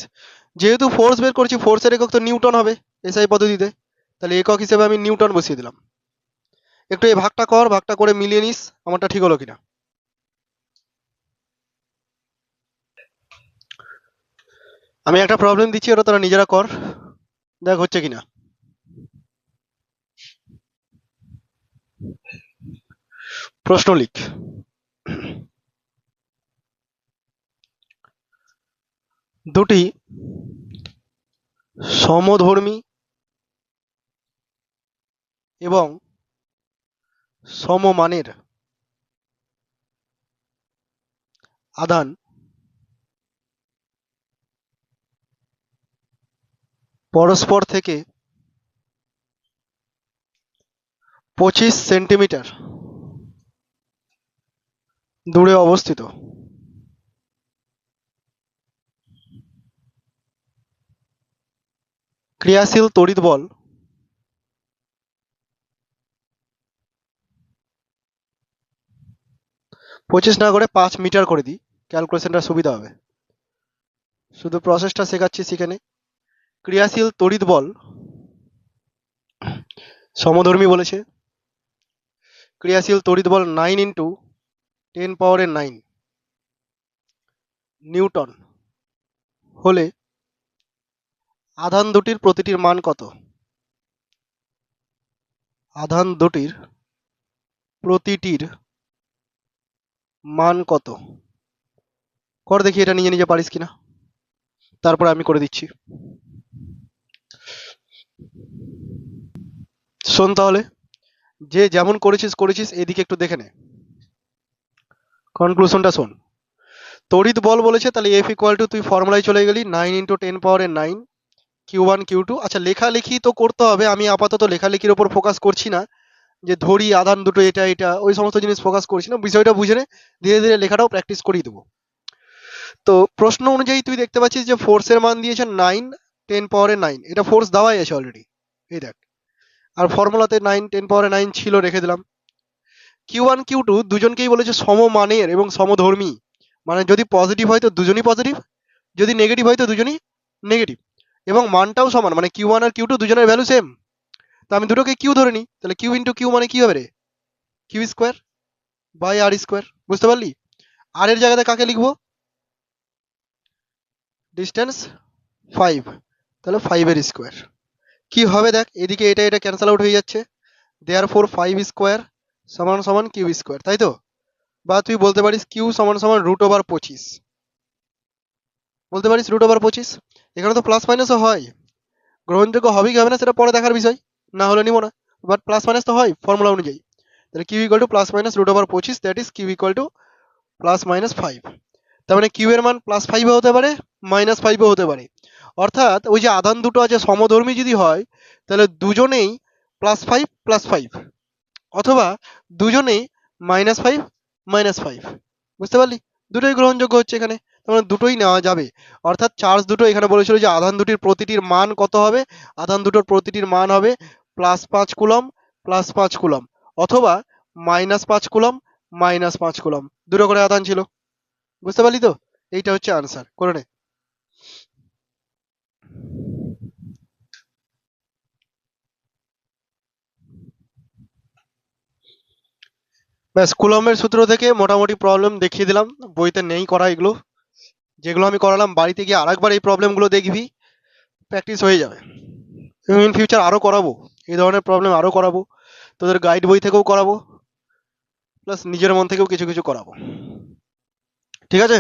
যেহেতু ফোর্স বের করছি, ফোর্সের একক তো নিউটন হবে এসআই পদ্ধতিতে, তাহলে একক হিসেবে আমি নিউটন বসিয়ে দিলাম। একটু এই ভাগটা কর, ভাগটা করে মিলিয়ে নিস আমারটা ঠিক হলো কিনা। আমি একটা প্রবলেম দিচ্ছি, ওটা তোরা নিজেরা কর, দেখ হচ্ছে কিনা। প্রশ্ন লিখ। দুটি সমধর্মী এবং সমমানের আধান পরস্পর থেকে 25 সেন্টিমিটার দূরে অবস্থিত। ক্রিয়াশীল তড়িৎ বল 25 না করে 5 মিটার করে দিই, ক্যালকুলেশনটা সুবিধা হবে। শুধু প্রসেসটা শেখাচ্ছি শিখে নে। ক্রিয়াশীল তড়িৎ বল সমধর্মী বলেছে, ক্রিয়াশীল তড়িৎ বল 9 ইন্টু 10⁻⁹ নিউটন হলে আধান দুটির প্রতিটির মান কত? আধান দুটির প্রতিটির মান কত? কর দেখি এটা নিজে নিজে পারিস কিনা, তারপর আমি করে দিচ্ছি। শোন তাহলে, যে যেমন করেছিস এদিকে একটু দেখে নে, কনক্লুশনটা শোন। তড়িৎ বল বলেছে, তাহলে এফ ইকুয়াল টু, তুই ফর্মুলায় চলে গেলি 9 ইন্টু 10⁻⁹ Q1 Q2। আচ্ছা লেখালেখি তো করতে হবে, আমি আপাতত লেখালেখির ওপর ফোকাস করছি না, যে ধরি আধান দুটো এটা এটা ওই সমস্ত জিনিস ফোকাস করছি না, বিষয়টা বুঝে নে, ধীরে ধীরে লেখাটাও প্র্যাকটিস করিয়ে দেবো। তো প্রশ্ন অনুযায়ী তুই দেখতে পাচ্ছিস যে ফোর্সের মান দিয়েছে 9 10⁻⁹, এটা ফোর্স দেওয়াই আছে অলরেডি, এই দেখ, আর ফর্মুলাতে 9 10⁻⁹ ছিল, রেখে দিলাম। Q1 Q2 দুজনকেই বলেছে সমমানের এবং সমধর্মী, মানে যদি পজিটিভ হয় তো দুজনই পজিটিভ, যদি নেগেটিভ হয় তো দুজনই নেগেটিভ, এবং মানটাও সমান, মানে Q1 আর Q2 দুজনের ভ্যালু সেম। তো আমি দুটোকে কিউ ধরে নিই, তাহলে কিউ ইন্টু কিউ মানে কি হবে রে? Q square by R square, বুঝতে পারলি? আর এর জায়গাতে কাকে লিখবো? ডিস্টেন্স 5, তাহলে 5 এর স্কোয়ার। কি হবে দেখ, এদিকে এটা এটা ক্যান্সেল আউট হয়ে যাচ্ছে, দেয়ারফর 5 স্কোয়ার সমান সমান কিউ স্কোয়ার, তাই তো? বা তুই বলতে পারিস কিউ সমান সমান √25, বলতে পারিস √25। এখানে তো প্লাস মাইনাসও হয়, গ্রহণযোগ্য হবে কি হবে না সেটা পরে দেখার বিষয়, না হলে নিব না, বাট প্লাস মাইনাস তো হয় ফর্মুলা অনুযায়ী। তাহলে Q equal to plus minus √25, that is Q equal to plus minus 5। তার মানে কিউ এর মান +5 হতে পারে, -5 হতে পারে। অর্থাৎ ওই যে আধান দুটো আছে সমধর্মী যদি হয়, তাহলে দুজনেই +5 +5, অথবা দুজনেই -5 -5, বুঝতে পারলি? দুটোই গ্রহণযোগ্য হচ্ছে এখানে, তার মানে দুটোই নেওয়া যাবে। অর্থাৎ চার্জ দুটো, এখানে বলেছিল যে আধান দুটির প্রতিটির মান কত হবে, আধান দুটোর প্রতিটির মান হবে +5 কুলম্ব +5 কুলম্ব, অথবা -5 কুলম্ব -5 কুলম্ব, দুটো করে আধান ছিল, বুঝতে পারলি তো? এইটা হচ্ছে আনসার, করে নে। ব্যাস, কুলম্বের সূত্র থেকে মোটামুটি প্রবলেম দেখিয়ে দিলাম, বইতে নেই করা এগুলো, যেগুলো আমি করালাম বাড়িতে গিয়ে আরেকবার এই প্রবলেমগুলো দেখবি, প্র্যাকটিস হয়ে যাবে। এবং ইন ফিউচার আরও করাবো, এই ধরনের প্রবলেম আরও করাবো, তোদের গাইড বই থেকেও করাবো, প্লাস নিজের মন থেকেও কিছু কিছু করাবো, ঠিক আছে?